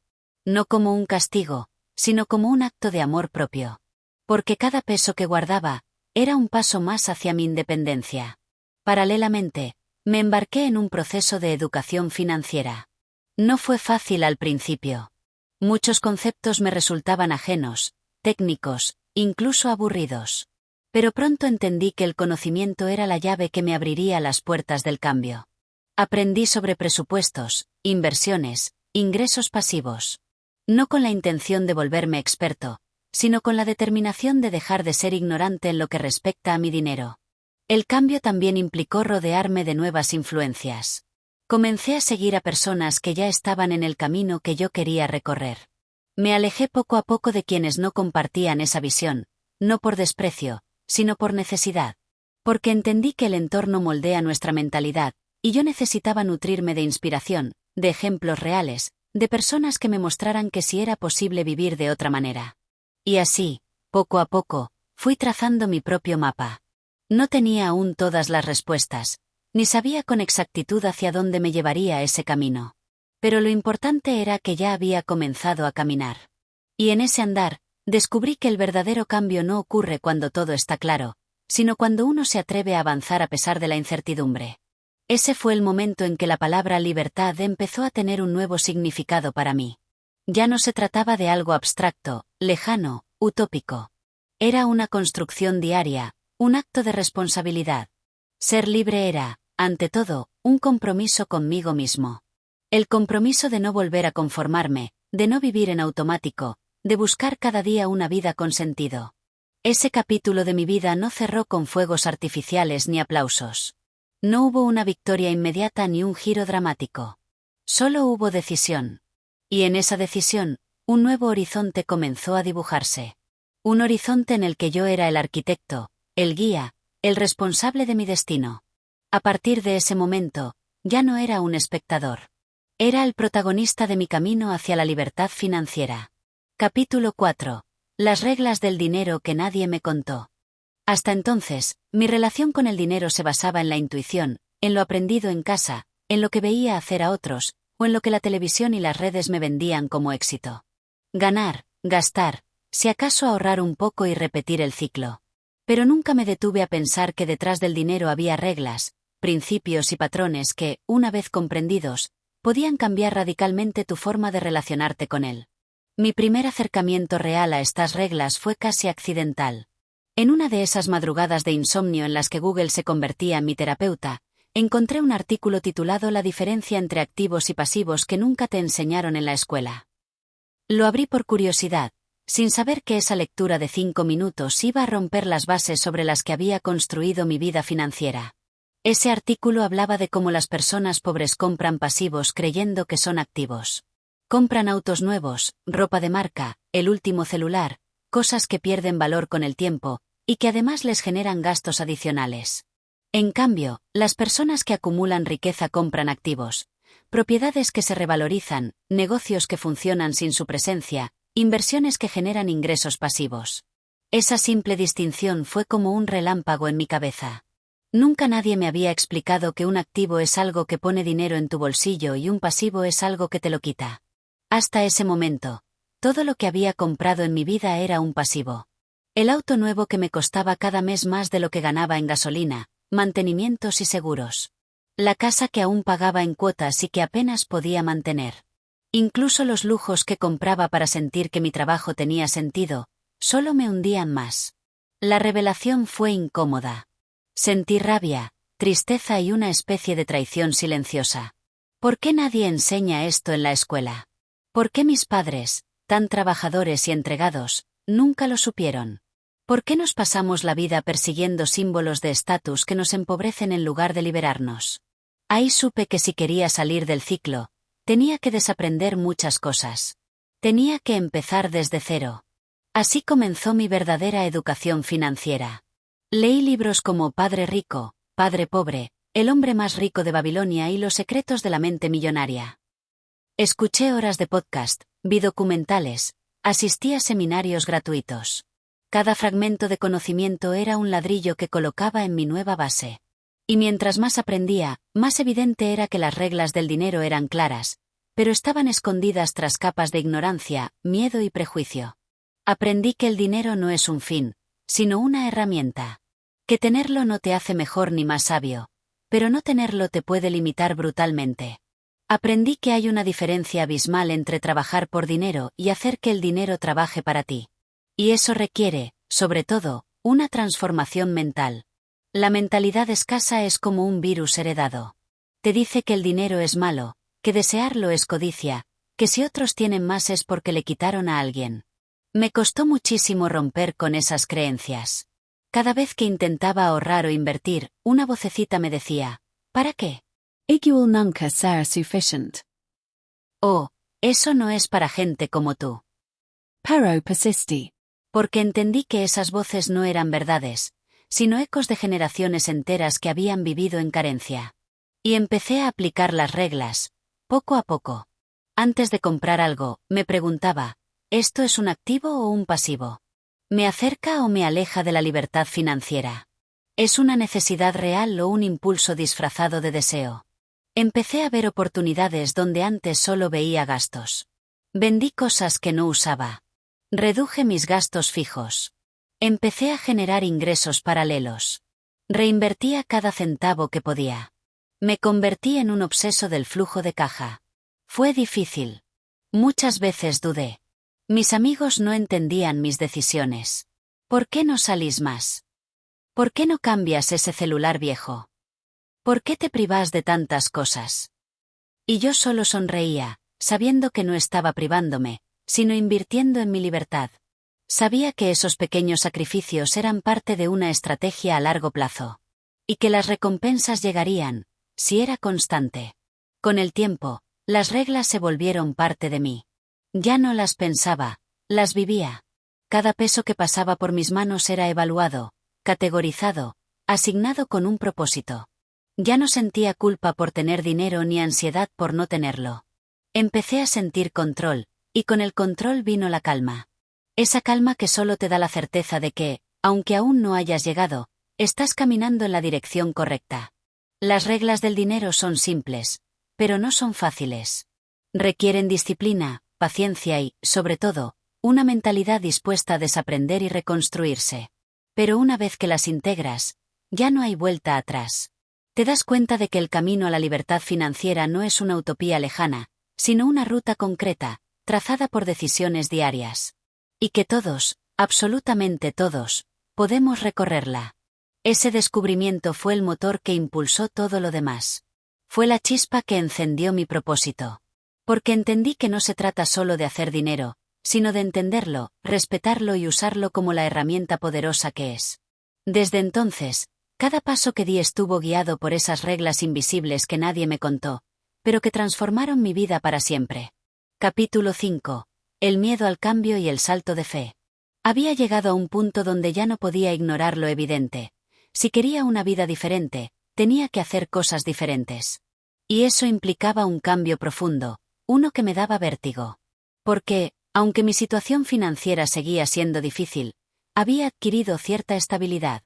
No como un castigo, sino como un acto de amor propio. Porque cada peso que guardaba, era un paso más hacia mi independencia. Paralelamente, me embarqué en un proceso de educación financiera. No fue fácil al principio. Muchos conceptos me resultaban ajenos, técnicos, incluso aburridos. Pero pronto entendí que el conocimiento era la llave que me abriría las puertas del cambio. Aprendí sobre presupuestos, inversiones, ingresos pasivos. No con la intención de volverme experto, sino con la determinación de dejar de ser ignorante en lo que respecta a mi dinero. El cambio también implicó rodearme de nuevas influencias. Comencé a seguir a personas que ya estaban en el camino que yo quería recorrer. Me alejé poco a poco de quienes no compartían esa visión, no por desprecio, sino por necesidad. Porque entendí que el entorno moldea nuestra mentalidad, y yo necesitaba nutrirme de inspiración, de ejemplos reales, de personas que me mostraran que sí era posible vivir de otra manera. Y así, poco a poco, fui trazando mi propio mapa. No tenía aún todas las respuestas, ni sabía con exactitud hacia dónde me llevaría ese camino. Pero lo importante era que ya había comenzado a caminar. Y en ese andar, descubrí que el verdadero cambio no ocurre cuando todo está claro, sino cuando uno se atreve a avanzar a pesar de la incertidumbre. Ese fue el momento en que la palabra libertad empezó a tener un nuevo significado para mí. Ya no se trataba de algo abstracto, lejano, utópico. Era una construcción diaria, un acto de responsabilidad. Ser libre era, ante todo, un compromiso conmigo mismo. El compromiso de no volver a conformarme, de no vivir en automático, de buscar cada día una vida con sentido. Ese capítulo de mi vida no cerró con fuegos artificiales ni aplausos. No hubo una victoria inmediata ni un giro dramático. Solo hubo decisión. Y en esa decisión, un nuevo horizonte comenzó a dibujarse. Un horizonte en el que yo era el arquitecto, el guía, el responsable de mi destino. A partir de ese momento, ya no era un espectador. Era el protagonista de mi camino hacia la libertad financiera. Capítulo 4. Las reglas del dinero que nadie me contó. Hasta entonces, mi relación con el dinero se basaba en la intuición, en lo aprendido en casa, en lo que veía hacer a otros, o en lo que la televisión y las redes me vendían como éxito. Ganar, gastar, si acaso ahorrar un poco y repetir el ciclo. Pero nunca me detuve a pensar que detrás del dinero había reglas, principios y patrones que, una vez comprendidos, podían cambiar radicalmente tu forma de relacionarte con él. Mi primer acercamiento real a estas reglas fue casi accidental. En una de esas madrugadas de insomnio en las que Google se convertía en mi terapeuta, encontré un artículo titulado La diferencia entre activos y pasivos que nunca te enseñaron en la escuela. Lo abrí por curiosidad, sin saber que esa lectura de 5 minutos iba a romper las bases sobre las que había construido mi vida financiera. Ese artículo hablaba de cómo las personas pobres compran pasivos creyendo que son activos. Compran autos nuevos, ropa de marca, el último celular, cosas que pierden valor con el tiempo, y que además les generan gastos adicionales. En cambio, las personas que acumulan riqueza compran activos, propiedades que se revalorizan, negocios que funcionan sin su presencia, inversiones que generan ingresos pasivos. Esa simple distinción fue como un relámpago en mi cabeza. Nunca nadie me había explicado que un activo es algo que pone dinero en tu bolsillo y un pasivo es algo que te lo quita. Hasta ese momento, todo lo que había comprado en mi vida era un pasivo. El auto nuevo que me costaba cada mes más de lo que ganaba en gasolina, mantenimientos y seguros. La casa que aún pagaba en cuotas y que apenas podía mantener. Incluso los lujos que compraba para sentir que mi trabajo tenía sentido, solo me hundían más. La revelación fue incómoda. Sentí rabia, tristeza y una especie de traición silenciosa. ¿Por qué nadie enseña esto en la escuela? ¿Por qué mis padres, tan trabajadores y entregados, nunca lo supieron? ¿Por qué nos pasamos la vida persiguiendo símbolos de estatus que nos empobrecen en lugar de liberarnos? Ahí supe que si quería salir del ciclo, tenía que desaprender muchas cosas. Tenía que empezar desde cero. Así comenzó mi verdadera educación financiera. Leí libros como Padre Rico, Padre Pobre, El hombre más rico de Babilonia y Los secretos de la mente millonaria. Escuché horas de podcast, vi documentales, asistí a seminarios gratuitos. Cada fragmento de conocimiento era un ladrillo que colocaba en mi nueva base. Y mientras más aprendía, más evidente era que las reglas del dinero eran claras, pero estaban escondidas tras capas de ignorancia, miedo y prejuicio. Aprendí que el dinero no es un fin, sino una herramienta. Que tenerlo no te hace mejor ni más sabio, pero no tenerlo te puede limitar brutalmente. Aprendí que hay una diferencia abismal entre trabajar por dinero y hacer que el dinero trabaje para ti. Y eso requiere, sobre todo, una transformación mental. La mentalidad escasa es como un virus heredado. Te dice que el dinero es malo, que desearlo es codicia, que si otros tienen más es porque le quitaron a alguien. Me costó muchísimo romper con esas creencias. Cada vez que intentaba ahorrar o invertir, una vocecita me decía, ¿para qué? Igual nunca será sufficient. Oh, eso no es para gente como tú. Pero persistí. Porque entendí que esas voces no eran verdades, sino ecos de generaciones enteras que habían vivido en carencia. Y empecé a aplicar las reglas, poco a poco. Antes de comprar algo, me preguntaba, ¿esto es un activo o un pasivo? ¿Me acerca o me aleja de la libertad financiera? ¿Es una necesidad real o un impulso disfrazado de deseo? Empecé a ver oportunidades donde antes solo veía gastos. Vendí cosas que no usaba. Reduje mis gastos fijos. Empecé a generar ingresos paralelos. Reinvertía cada centavo que podía. Me convertí en un obseso del flujo de caja. Fue difícil. Muchas veces dudé. Mis amigos no entendían mis decisiones. ¿Por qué no salís más? ¿Por qué no cambias ese celular viejo? ¿Por qué te privas de tantas cosas? Y yo solo sonreía, sabiendo que no estaba privándome, sino invirtiendo en mi libertad. Sabía que esos pequeños sacrificios eran parte de una estrategia a largo plazo. Y que las recompensas llegarían, si era constante. Con el tiempo, las reglas se volvieron parte de mí. Ya no las pensaba, las vivía. Cada peso que pasaba por mis manos era evaluado, categorizado, asignado con un propósito. Ya no sentía culpa por tener dinero ni ansiedad por no tenerlo. Empecé a sentir control, y con el control vino la calma. Esa calma que solo te da la certeza de que, aunque aún no hayas llegado, estás caminando en la dirección correcta. Las reglas del dinero son simples, pero no son fáciles. Requieren disciplina, paciencia y, sobre todo, una mentalidad dispuesta a desaprender y reconstruirse. Pero una vez que las integras, ya no hay vuelta atrás. Te das cuenta de que el camino a la libertad financiera no es una utopía lejana, sino una ruta concreta, trazada por decisiones diarias. Y que todos, absolutamente todos, podemos recorrerla. Ese descubrimiento fue el motor que impulsó todo lo demás. Fue la chispa que encendió mi propósito. Porque entendí que no se trata solo de hacer dinero, sino de entenderlo, respetarlo y usarlo como la herramienta poderosa que es. Desde entonces, cada paso que di estuvo guiado por esas reglas invisibles que nadie me contó, pero que transformaron mi vida para siempre. Capítulo 5. El miedo al cambio y el salto de fe. Había llegado a un punto donde ya no podía ignorar lo evidente. Si quería una vida diferente, tenía que hacer cosas diferentes. Y eso implicaba un cambio profundo, uno que me daba vértigo. Porque, aunque mi situación financiera seguía siendo difícil, había adquirido cierta estabilidad.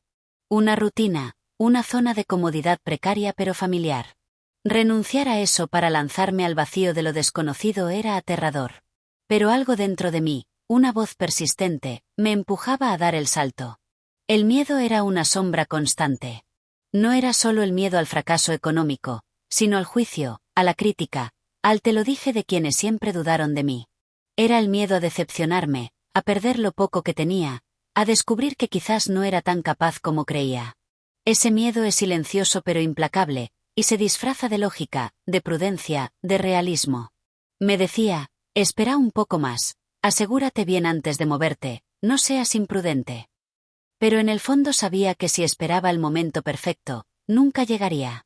Una rutina, una zona de comodidad precaria pero familiar. Renunciar a eso para lanzarme al vacío de lo desconocido era aterrador. Pero algo dentro de mí, una voz persistente, me empujaba a dar el salto. El miedo era una sombra constante. No era solo el miedo al fracaso económico, sino al juicio, a la crítica, al te lo dije de quienes siempre dudaron de mí. Era el miedo a decepcionarme, a perder lo poco que tenía, a descubrir que quizás no era tan capaz como creía. Ese miedo es silencioso pero implacable, y se disfraza de lógica, de prudencia, de realismo. Me decía, espera un poco más, asegúrate bien antes de moverte, no seas imprudente. Pero en el fondo sabía que si esperaba el momento perfecto, nunca llegaría.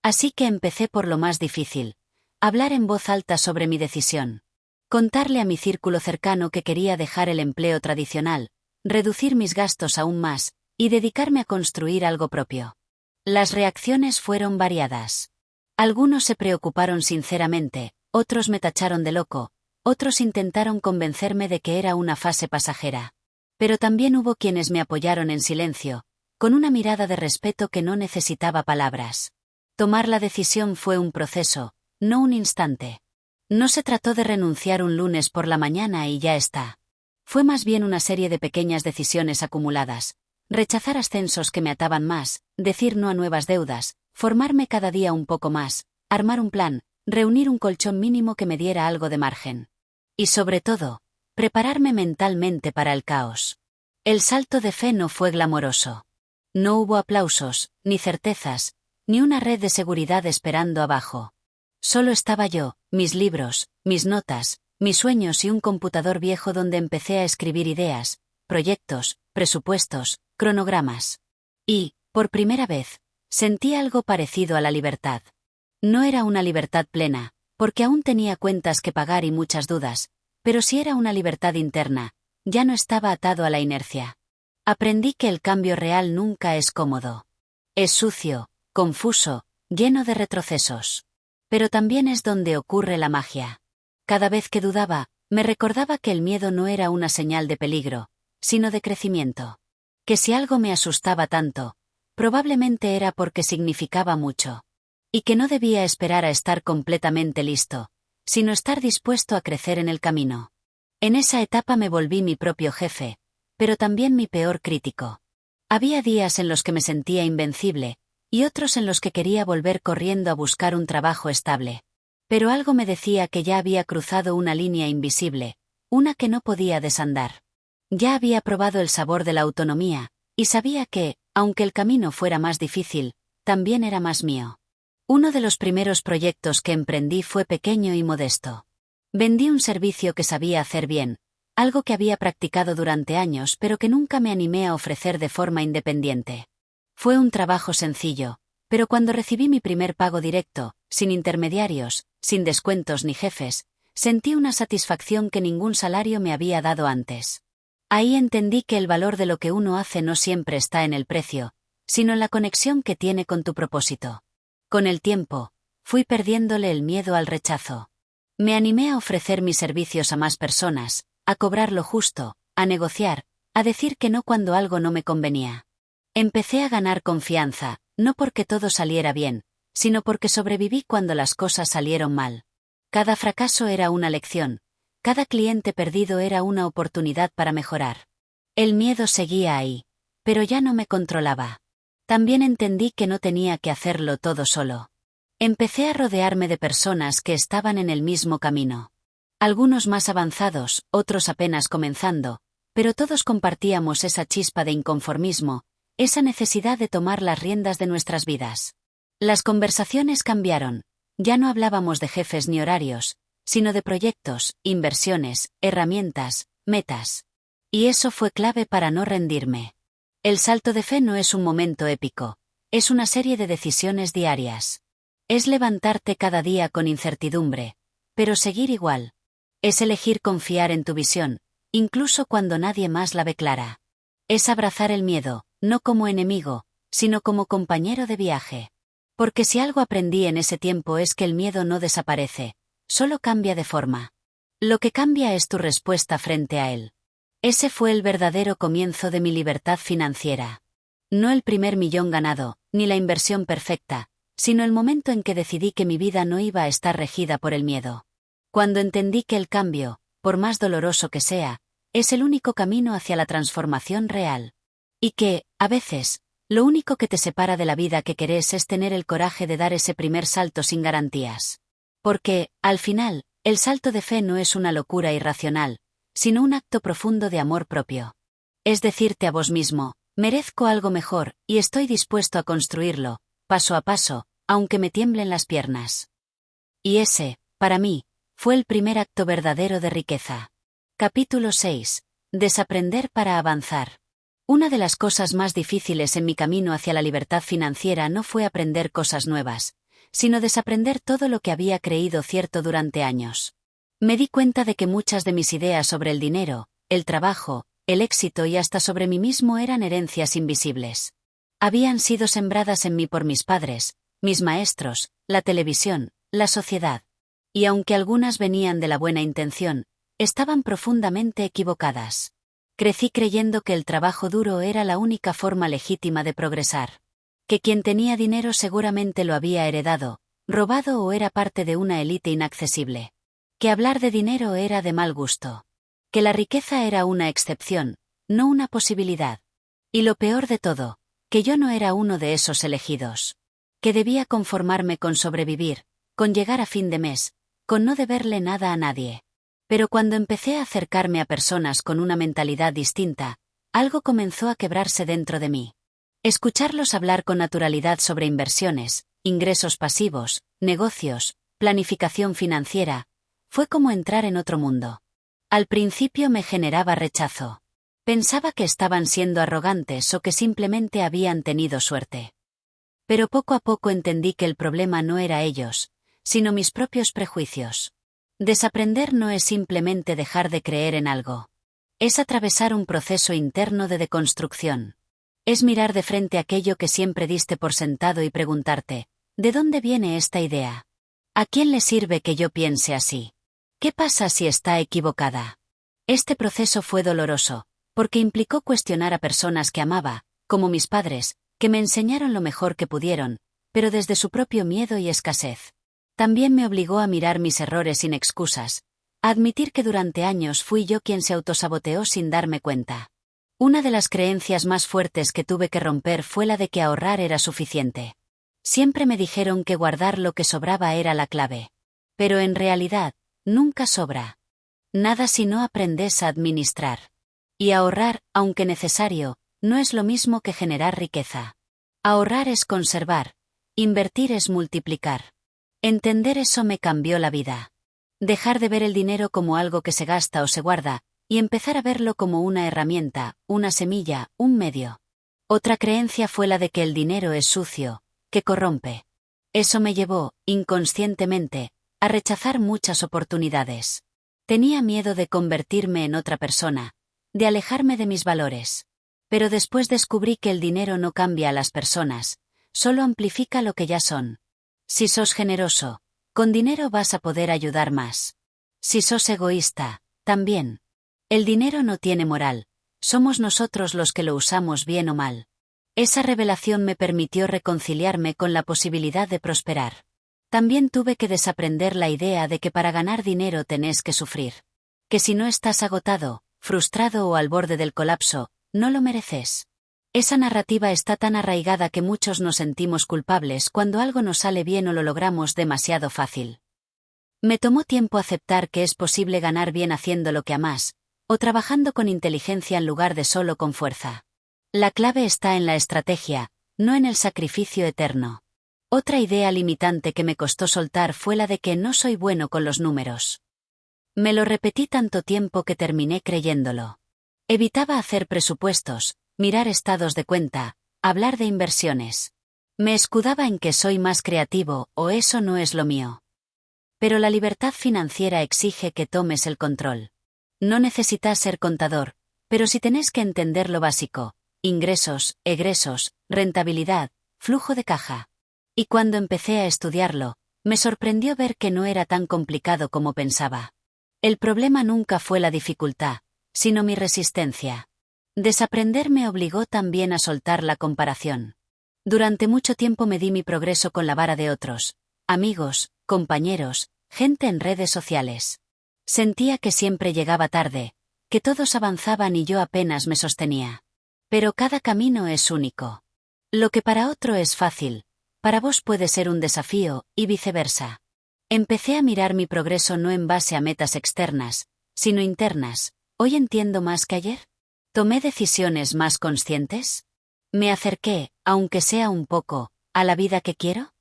Así que empecé por lo más difícil, hablar en voz alta sobre mi decisión. Contarle a mi círculo cercano que quería dejar el empleo tradicional, reducir mis gastos aún más, y dedicarme a construir algo propio. Las reacciones fueron variadas. Algunos se preocuparon sinceramente, otros me tacharon de loco, otros intentaron convencerme de que era una fase pasajera. Pero también hubo quienes me apoyaron en silencio, con una mirada de respeto que no necesitaba palabras. Tomar la decisión fue un proceso, no un instante. No se trató de renunciar un lunes por la mañana y ya está. Fue más bien una serie de pequeñas decisiones acumuladas. Rechazar ascensos que me ataban más, decir no a nuevas deudas, formarme cada día un poco más, armar un plan, reunir un colchón mínimo que me diera algo de margen. Y sobre todo, prepararme mentalmente para el caos. El salto de fe no fue glamoroso. No hubo aplausos, ni certezas, ni una red de seguridad esperando abajo. Solo estaba yo, mis libros, mis notas, mis sueños y un computador viejo donde empecé a escribir ideas, proyectos, presupuestos, cronogramas. Y, por primera vez, sentí algo parecido a la libertad. No era una libertad plena, porque aún tenía cuentas que pagar y muchas dudas, pero sí era una libertad interna, ya no estaba atado a la inercia. Aprendí que el cambio real nunca es cómodo. Es sucio, confuso, lleno de retrocesos. Pero también es donde ocurre la magia. Cada vez que dudaba, me recordaba que el miedo no era una señal de peligro, sino de crecimiento. Que si algo me asustaba tanto, probablemente era porque significaba mucho. Y que no debía esperar a estar completamente listo, sino estar dispuesto a crecer en el camino. En esa etapa me volví mi propio jefe, pero también mi peor crítico. Había días en los que me sentía invencible, y otros en los que quería volver corriendo a buscar un trabajo estable. Pero algo me decía que ya había cruzado una línea invisible, una que no podía desandar. Ya había probado el sabor de la autonomía, y sabía que, aunque el camino fuera más difícil, también era más mío. Uno de los primeros proyectos que emprendí fue pequeño y modesto. Vendí un servicio que sabía hacer bien, algo que había practicado durante años pero que nunca me animé a ofrecer de forma independiente. Fue un trabajo sencillo, pero cuando recibí mi primer pago directo, sin intermediarios, sin descuentos ni jefes, sentí una satisfacción que ningún salario me había dado antes. Ahí entendí que el valor de lo que uno hace no siempre está en el precio, sino en la conexión que tiene con tu propósito. Con el tiempo, fui perdiéndole el miedo al rechazo. Me animé a ofrecer mis servicios a más personas, a cobrar lo justo, a negociar, a decir que no cuando algo no me convenía. Empecé a ganar confianza, no porque todo saliera bien, sino porque sobreviví cuando las cosas salieron mal. Cada fracaso era una lección, cada cliente perdido era una oportunidad para mejorar. El miedo seguía ahí, pero ya no me controlaba. También entendí que no tenía que hacerlo todo solo. Empecé a rodearme de personas que estaban en el mismo camino. Algunos más avanzados, otros apenas comenzando, pero todos compartíamos esa chispa de inconformismo, esa necesidad de tomar las riendas de nuestras vidas. Las conversaciones cambiaron, ya no hablábamos de jefes ni horarios, sino de proyectos, inversiones, herramientas, metas. Y eso fue clave para no rendirme. El salto de fe no es un momento épico, es una serie de decisiones diarias. Es levantarte cada día con incertidumbre, pero seguir igual. Es elegir confiar en tu visión, incluso cuando nadie más la ve clara. Es abrazar el miedo, no como enemigo, sino como compañero de viaje. Porque si algo aprendí en ese tiempo es que el miedo no desaparece, solo cambia de forma. Lo que cambia es tu respuesta frente a él. Ese fue el verdadero comienzo de mi libertad financiera. No el primer millón ganado, ni la inversión perfecta, sino el momento en que decidí que mi vida no iba a estar regida por el miedo. Cuando entendí que el cambio, por más doloroso que sea, es el único camino hacia la transformación real. Y que, a veces, lo único que te separa de la vida que querés es tener el coraje de dar ese primer salto sin garantías. Porque, al final, el salto de fe no es una locura irracional, sino un acto profundo de amor propio. Es decirte a vos mismo, merezco algo mejor, y estoy dispuesto a construirlo, paso a paso, aunque me tiemblen las piernas. Y ese, para mí, fue el primer acto verdadero de riqueza. Capítulo 6. Desaprender para avanzar. Una de las cosas más difíciles en mi camino hacia la libertad financiera no fue aprender cosas nuevas, sino desaprender todo lo que había creído cierto durante años. Me di cuenta de que muchas de mis ideas sobre el dinero, el trabajo, el éxito y hasta sobre mí mismo eran herencias invisibles. Habían sido sembradas en mí por mis padres, mis maestros, la televisión, la sociedad. Y aunque algunas venían de la buena intención, estaban profundamente equivocadas. Crecí creyendo que el trabajo duro era la única forma legítima de progresar. Que quien tenía dinero seguramente lo había heredado, robado o era parte de una élite inaccesible. Que hablar de dinero era de mal gusto. Que la riqueza era una excepción, no una posibilidad. Y lo peor de todo, que yo no era uno de esos elegidos. Que debía conformarme con sobrevivir, con llegar a fin de mes, con no deberle nada a nadie. Pero cuando empecé a acercarme a personas con una mentalidad distinta, algo comenzó a quebrarse dentro de mí. Escucharlos hablar con naturalidad sobre inversiones, ingresos pasivos, negocios, planificación financiera, fue como entrar en otro mundo. Al principio me generaba rechazo. Pensaba que estaban siendo arrogantes o que simplemente habían tenido suerte. Pero poco a poco entendí que el problema no era ellos, sino mis propios prejuicios. Desaprender no es simplemente dejar de creer en algo. Es atravesar un proceso interno de deconstrucción. Es mirar de frente aquello que siempre diste por sentado y preguntarte, ¿de dónde viene esta idea? ¿A quién le sirve que yo piense así? ¿Qué pasa si está equivocada? Este proceso fue doloroso, porque implicó cuestionar a personas que amaba, como mis padres, que me enseñaron lo mejor que pudieron, pero desde su propio miedo y escasez. También me obligó a mirar mis errores sin excusas, a admitir que durante años fui yo quien se autosaboteó sin darme cuenta. Una de las creencias más fuertes que tuve que romper fue la de que ahorrar era suficiente. Siempre me dijeron que guardar lo que sobraba era la clave. Pero en realidad, nunca sobra. Nada si no aprendes a administrar. Y ahorrar, aunque necesario, no es lo mismo que generar riqueza. Ahorrar es conservar, invertir es multiplicar. Entender eso me cambió la vida. Dejar de ver el dinero como algo que se gasta o se guarda, y empezar a verlo como una herramienta, una semilla, un medio. Otra creencia fue la de que el dinero es sucio, que corrompe. Eso me llevó, inconscientemente, a rechazar muchas oportunidades. Tenía miedo de convertirme en otra persona, de alejarme de mis valores. Pero después descubrí que el dinero no cambia a las personas, solo amplifica lo que ya son. Si sos generoso, con dinero vas a poder ayudar más. Si sos egoísta, también. El dinero no tiene moral, somos nosotros los que lo usamos bien o mal. Esa revelación me permitió reconciliarme con la posibilidad de prosperar. También tuve que desaprender la idea de que para ganar dinero tenés que sufrir. Que si no estás agotado, frustrado o al borde del colapso, no lo mereces. Esa narrativa está tan arraigada que muchos nos sentimos culpables cuando algo nos sale bien o lo logramos demasiado fácil. Me tomó tiempo aceptar que es posible ganar bien haciendo lo que amas, o trabajando con inteligencia en lugar de solo con fuerza. La clave está en la estrategia, no en el sacrificio eterno. Otra idea limitante que me costó soltar fue la de que no soy bueno con los números. Me lo repetí tanto tiempo que terminé creyéndolo. Evitaba hacer presupuestos, mirar estados de cuenta, hablar de inversiones. Me escudaba en que soy más creativo o eso no es lo mío. Pero la libertad financiera exige que tomes el control. No necesitas ser contador, pero sí tenés que entender lo básico: ingresos, egresos, rentabilidad, flujo de caja. Y cuando empecé a estudiarlo, me sorprendió ver que no era tan complicado como pensaba. El problema nunca fue la dificultad, sino mi resistencia. Desaprender me obligó también a soltar la comparación. Durante mucho tiempo medí mi progreso con la vara de otros, amigos, compañeros, gente en redes sociales. Sentía que siempre llegaba tarde, que todos avanzaban y yo apenas me sostenía. Pero cada camino es único. Lo que para otro es fácil, para vos puede ser un desafío, y viceversa. Empecé a mirar mi progreso no en base a metas externas, sino internas. ¿Hoy entiendo más que ayer? ¿Tomé decisiones más conscientes? ¿Me acerqué, aunque sea un poco, a la vida que quiero?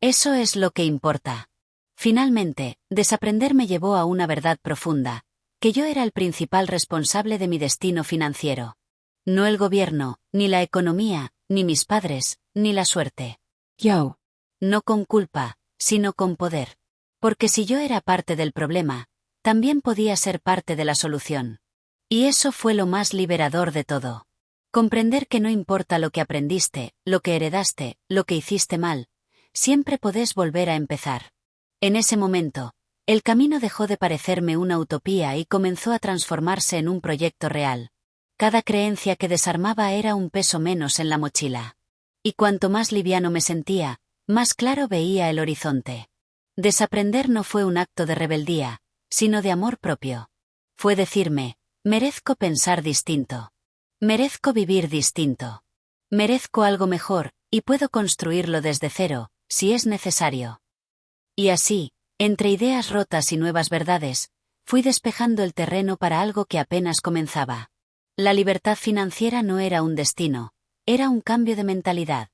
Eso es lo que importa. Finalmente, desaprender me llevó a una verdad profunda, que yo era el principal responsable de mi destino financiero. No el gobierno, ni la economía, ni mis padres, ni la suerte. Yo. No con culpa, sino con poder. Porque si yo era parte del problema, también podía ser parte de la solución. Y eso fue lo más liberador de todo. Comprender que no importa lo que aprendiste, lo que heredaste, lo que hiciste mal, siempre podés volver a empezar. En ese momento, el camino dejó de parecerme una utopía y comenzó a transformarse en un proyecto real. Cada creencia que desarmaba era un peso menos en la mochila. Y cuanto más liviano me sentía, más claro veía el horizonte. Desaprender no fue un acto de rebeldía, sino de amor propio. Fue decirme: merezco pensar distinto. Merezco vivir distinto. Merezco algo mejor, y puedo construirlo desde cero, si es necesario. Y así, entre ideas rotas y nuevas verdades, fui despejando el terreno para algo que apenas comenzaba. La libertad financiera no era un destino, era un cambio de mentalidad.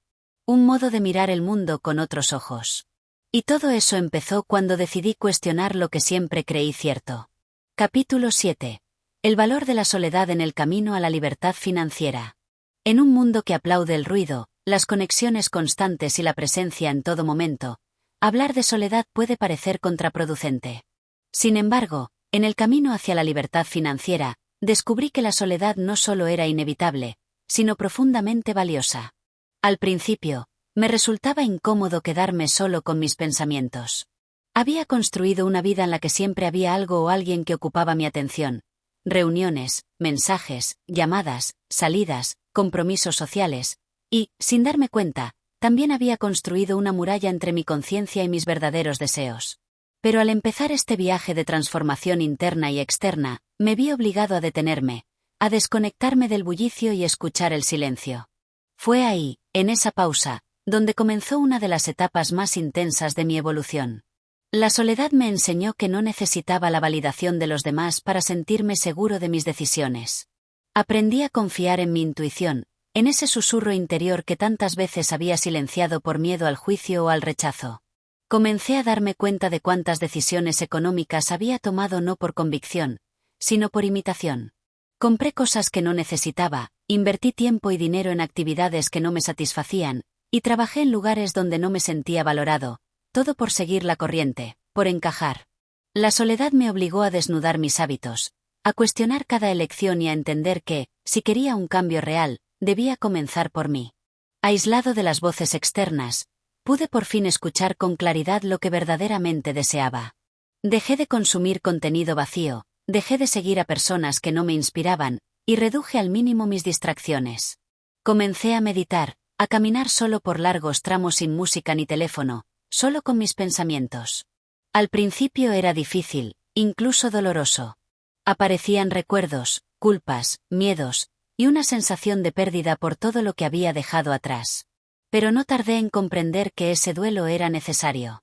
Un modo de mirar el mundo con otros ojos. Y todo eso empezó cuando decidí cuestionar lo que siempre creí cierto. Capítulo 7. El valor de la soledad en el camino a la libertad financiera. En un mundo que aplaude el ruido, las conexiones constantes y la presencia en todo momento, hablar de soledad puede parecer contraproducente. Sin embargo, en el camino hacia la libertad financiera, descubrí que la soledad no solo era inevitable, sino profundamente valiosa. Al principio, me resultaba incómodo quedarme solo con mis pensamientos. Había construido una vida en la que siempre había algo o alguien que ocupaba mi atención. Reuniones, mensajes, llamadas, salidas, compromisos sociales, y, sin darme cuenta, también había construido una muralla entre mi conciencia y mis verdaderos deseos. Pero al empezar este viaje de transformación interna y externa, me vi obligado a detenerme, a desconectarme del bullicio y escuchar el silencio. Fue ahí, en esa pausa, donde comenzó una de las etapas más intensas de mi evolución. La soledad me enseñó que no necesitaba la validación de los demás para sentirme seguro de mis decisiones. Aprendí a confiar en mi intuición, en ese susurro interior que tantas veces había silenciado por miedo al juicio o al rechazo. Comencé a darme cuenta de cuántas decisiones económicas había tomado no por convicción, sino por imitación. Compré cosas que no necesitaba, invertí tiempo y dinero en actividades que no me satisfacían, y trabajé en lugares donde no me sentía valorado, todo por seguir la corriente, por encajar. La soledad me obligó a desnudar mis hábitos, a cuestionar cada elección y a entender que, si quería un cambio real, debía comenzar por mí. Aislado de las voces externas, pude por fin escuchar con claridad lo que verdaderamente deseaba. Dejé de consumir contenido vacío, dejé de seguir a personas que no me inspiraban, y reduje al mínimo mis distracciones. Comencé a meditar, a caminar solo por largos tramos sin música ni teléfono, solo con mis pensamientos. Al principio era difícil, incluso doloroso. Aparecían recuerdos, culpas, miedos, y una sensación de pérdida por todo lo que había dejado atrás. Pero no tardé en comprender que ese duelo era necesario.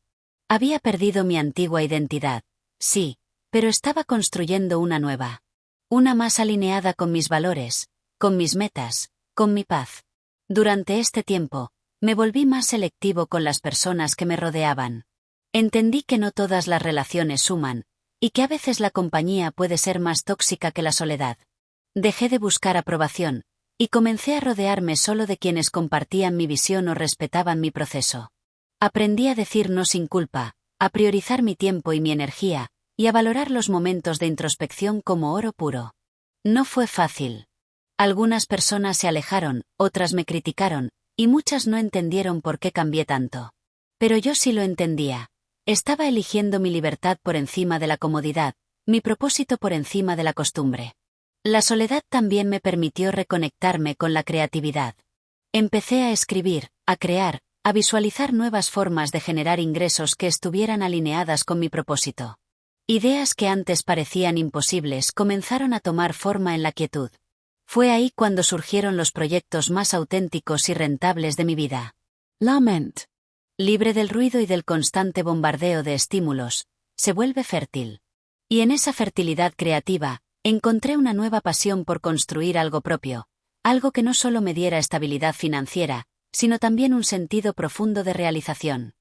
Había perdido mi antigua identidad, sí, pero estaba construyendo una nueva. Una más alineada con mis valores, con mis metas, con mi paz. Durante este tiempo, me volví más selectivo con las personas que me rodeaban. Entendí que no todas las relaciones suman, y que a veces la compañía puede ser más tóxica que la soledad. Dejé de buscar aprobación, y comencé a rodearme solo de quienes compartían mi visión o respetaban mi proceso. Aprendí a decir no sin culpa, a priorizar mi tiempo y mi energía, y a valorar los momentos de introspección como oro puro. No fue fácil. Algunas personas se alejaron, otras me criticaron, y muchas no entendieron por qué cambié tanto. Pero yo sí lo entendía. Estaba eligiendo mi libertad por encima de la comodidad, mi propósito por encima de la costumbre. La soledad también me permitió reconectarme con la creatividad. Empecé a escribir, a crear, a visualizar nuevas formas de generar ingresos que estuvieran alineadas con mi propósito. Ideas que antes parecían imposibles comenzaron a tomar forma en la quietud. Fue ahí cuando surgieron los proyectos más auténticos y rentables de mi vida. Lament. Libre del ruido y del constante bombardeo de estímulos, se vuelve fértil. Y en esa fertilidad creativa, encontré una nueva pasión por construir algo propio, algo que no solo me diera estabilidad financiera, sino también un sentido profundo de realización.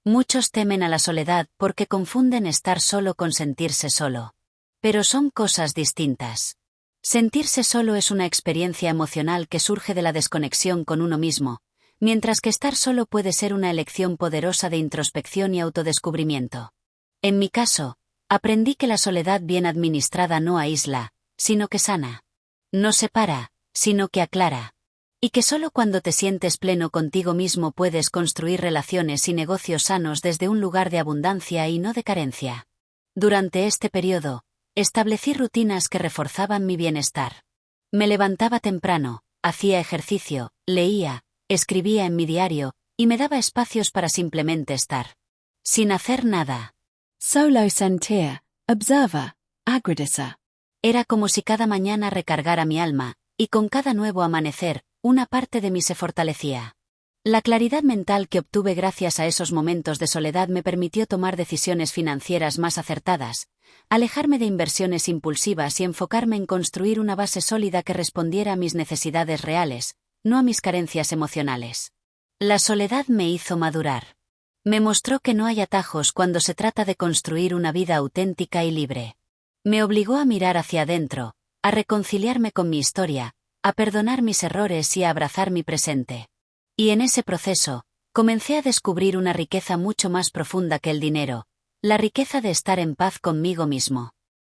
Muchos temen a la soledad porque confunden estar solo con sentirse solo. Pero son cosas distintas. Sentirse solo es una experiencia emocional que surge de la desconexión con uno mismo, mientras que estar solo puede ser una elección poderosa de introspección y autodescubrimiento. En mi caso, aprendí que la soledad bien administrada no aísla, sino que sana. No separa, sino que aclara. Y que solo cuando te sientes pleno contigo mismo puedes construir relaciones y negocios sanos desde un lugar de abundancia y no de carencia. Durante este periodo, establecí rutinas que reforzaban mi bienestar. Me levantaba temprano, hacía ejercicio, leía, escribía en mi diario, y me daba espacios para simplemente estar. Sin hacer nada. Solo sentir, observer, agradecida. Era como si cada mañana recargara mi alma, y con cada nuevo amanecer, una parte de mí se fortalecía. La claridad mental que obtuve gracias a esos momentos de soledad me permitió tomar decisiones financieras más acertadas, alejarme de inversiones impulsivas y enfocarme en construir una base sólida que respondiera a mis necesidades reales, no a mis carencias emocionales. La soledad me hizo madurar. Me mostró que no hay atajos cuando se trata de construir una vida auténtica y libre. Me obligó a mirar hacia adentro, a reconciliarme con mi historia, a perdonar mis errores y a abrazar mi presente. Y en ese proceso, comencé a descubrir una riqueza mucho más profunda que el dinero, la riqueza de estar en paz conmigo mismo.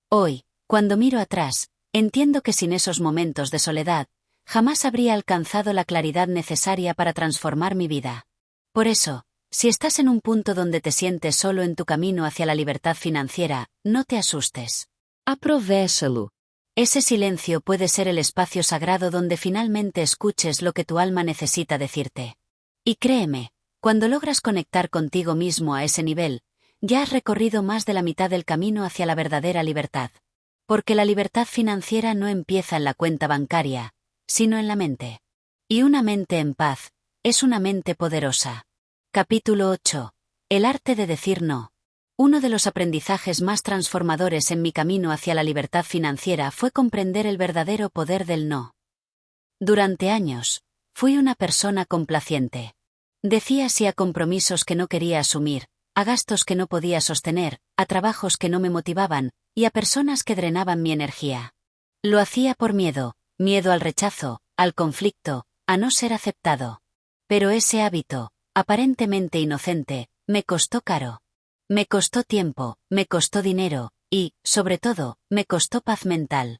Hoy, cuando miro atrás, entiendo que sin esos momentos de soledad, jamás habría alcanzado la claridad necesaria para transformar mi vida. Por eso, si estás en un punto donde te sientes solo en tu camino hacia la libertad financiera, no te asustes. Aprovéchalo. Ese silencio puede ser el espacio sagrado donde finalmente escuches lo que tu alma necesita decirte. Y créeme, cuando logras conectar contigo mismo a ese nivel, ya has recorrido más de la mitad del camino hacia la verdadera libertad. Porque la libertad financiera no empieza en la cuenta bancaria, sino en la mente. Y una mente en paz, es una mente poderosa. Capítulo 8. El arte de decir no. Uno de los aprendizajes más transformadores en mi camino hacia la libertad financiera fue comprender el verdadero poder del no. Durante años, fui una persona complaciente. Decía sí a compromisos que no quería asumir, a gastos que no podía sostener, a trabajos que no me motivaban, y a personas que drenaban mi energía. Lo hacía por miedo al rechazo, al conflicto, a no ser aceptado. Pero ese hábito, aparentemente inocente, me costó caro. Me costó tiempo, me costó dinero, y, sobre todo, me costó paz mental.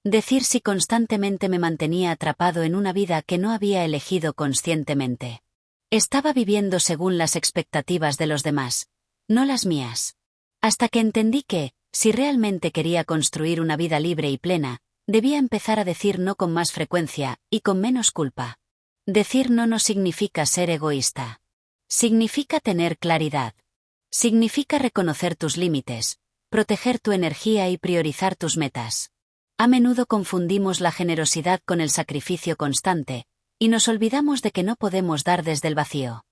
Decir sí constantemente me mantenía atrapado en una vida que no había elegido conscientemente. Estaba viviendo según las expectativas de los demás, no las mías. Hasta que entendí que, si realmente quería construir una vida libre y plena, debía empezar a decir no con más frecuencia, y con menos culpa. Decir no no significa ser egoísta. Significa tener claridad. Significa reconocer tus límites, proteger tu energía y priorizar tus metas. A menudo confundimos la generosidad con el sacrificio constante, y nos olvidamos de que no podemos dar desde el vacío.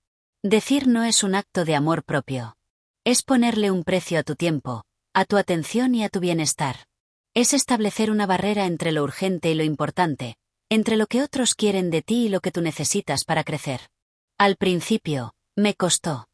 Decir no es un acto de amor propio. Es ponerle un precio a tu tiempo, a tu atención y a tu bienestar. Es establecer una barrera entre lo urgente y lo importante, entre lo que otros quieren de ti y lo que tú necesitas para crecer. Al principio, me costó.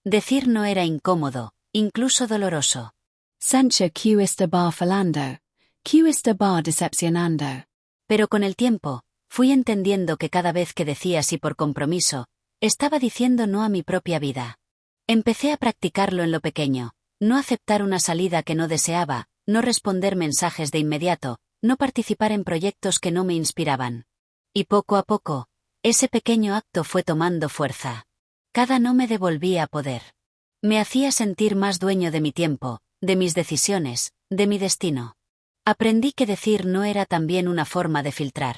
Decir no era incómodo, incluso doloroso. Sencha Q bar falando, Q bar decepcionando. Pero con el tiempo, fui entendiendo que cada vez que decía sí por compromiso, estaba diciendo no a mi propia vida. Empecé a practicarlo en lo pequeño, no aceptar una salida que no deseaba, no responder mensajes de inmediato, no participar en proyectos que no me inspiraban. Y poco a poco, ese pequeño acto fue tomando fuerza. Cada no me devolvía poder. Me hacía sentir más dueño de mi tiempo, de mis decisiones, de mi destino. Aprendí que decir no era también una forma de filtrar.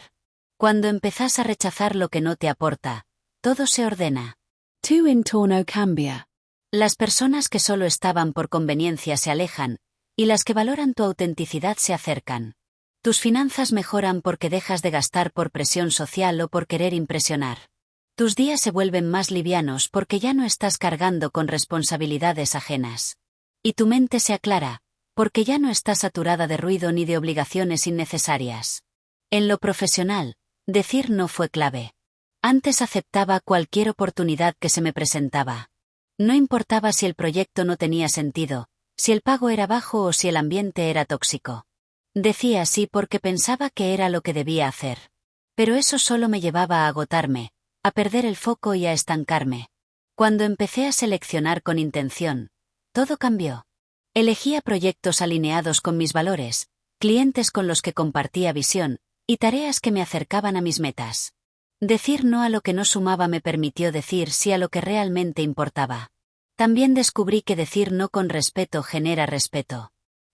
Cuando empezás a rechazar lo que no te aporta, todo se ordena. Tu entorno cambia. Las personas que solo estaban por conveniencia se alejan, y las que valoran tu autenticidad se acercan. Tus finanzas mejoran porque dejas de gastar por presión social o por querer impresionar. Tus días se vuelven más livianos porque ya no estás cargando con responsabilidades ajenas. Y tu mente se aclara, porque ya no está saturada de ruido ni de obligaciones innecesarias. En lo profesional, decir no fue clave. Antes aceptaba cualquier oportunidad que se me presentaba. No importaba si el proyecto no tenía sentido, si el pago era bajo o si el ambiente era tóxico. Decía sí porque pensaba que era lo que debía hacer. Pero eso solo me llevaba a agotarme, a perder el foco y a estancarme. Cuando empecé a seleccionar con intención, todo cambió. Elegía proyectos alineados con mis valores, clientes con los que compartía visión, y tareas que me acercaban a mis metas. Decir no a lo que no sumaba me permitió decir sí a lo que realmente importaba. También descubrí que decir no con respeto genera respeto.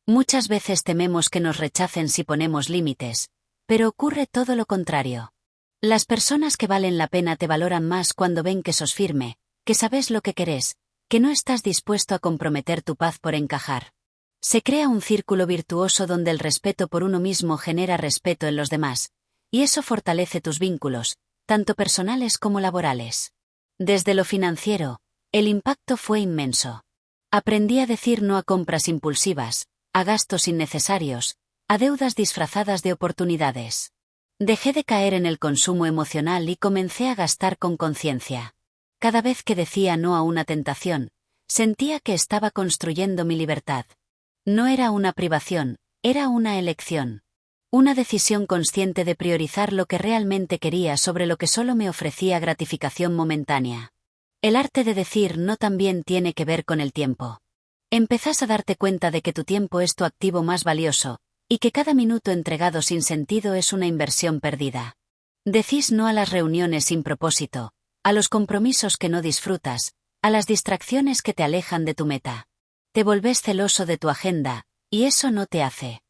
Muchas veces tememos que nos rechacen si ponemos límites, pero ocurre todo lo contrario. Las personas que valen la pena te valoran más cuando ven que sos firme, que sabes lo que querés, que no estás dispuesto a comprometer tu paz por encajar. Se crea un círculo virtuoso donde el respeto por uno mismo genera respeto en los demás, y eso fortalece tus vínculos, tanto personales como laborales. Desde lo financiero, el impacto fue inmenso. Aprendí a decir no a compras impulsivas, a gastos innecesarios, a deudas disfrazadas de oportunidades. Dejé de caer en el consumo emocional y comencé a gastar con conciencia. Cada vez que decía no a una tentación, sentía que estaba construyendo mi libertad. No era una privación, era una elección. Una decisión consciente de priorizar lo que realmente quería sobre lo que solo me ofrecía gratificación momentánea. El arte de decir no también tiene que ver con el tiempo. Empezás a darte cuenta de que tu tiempo es tu activo más valioso, y que cada minuto entregado sin sentido es una inversión perdida. Decís no a las reuniones sin propósito, a los compromisos que no disfrutas, a las distracciones que te alejan de tu meta. Te volvés celoso de tu agenda, y eso no te hace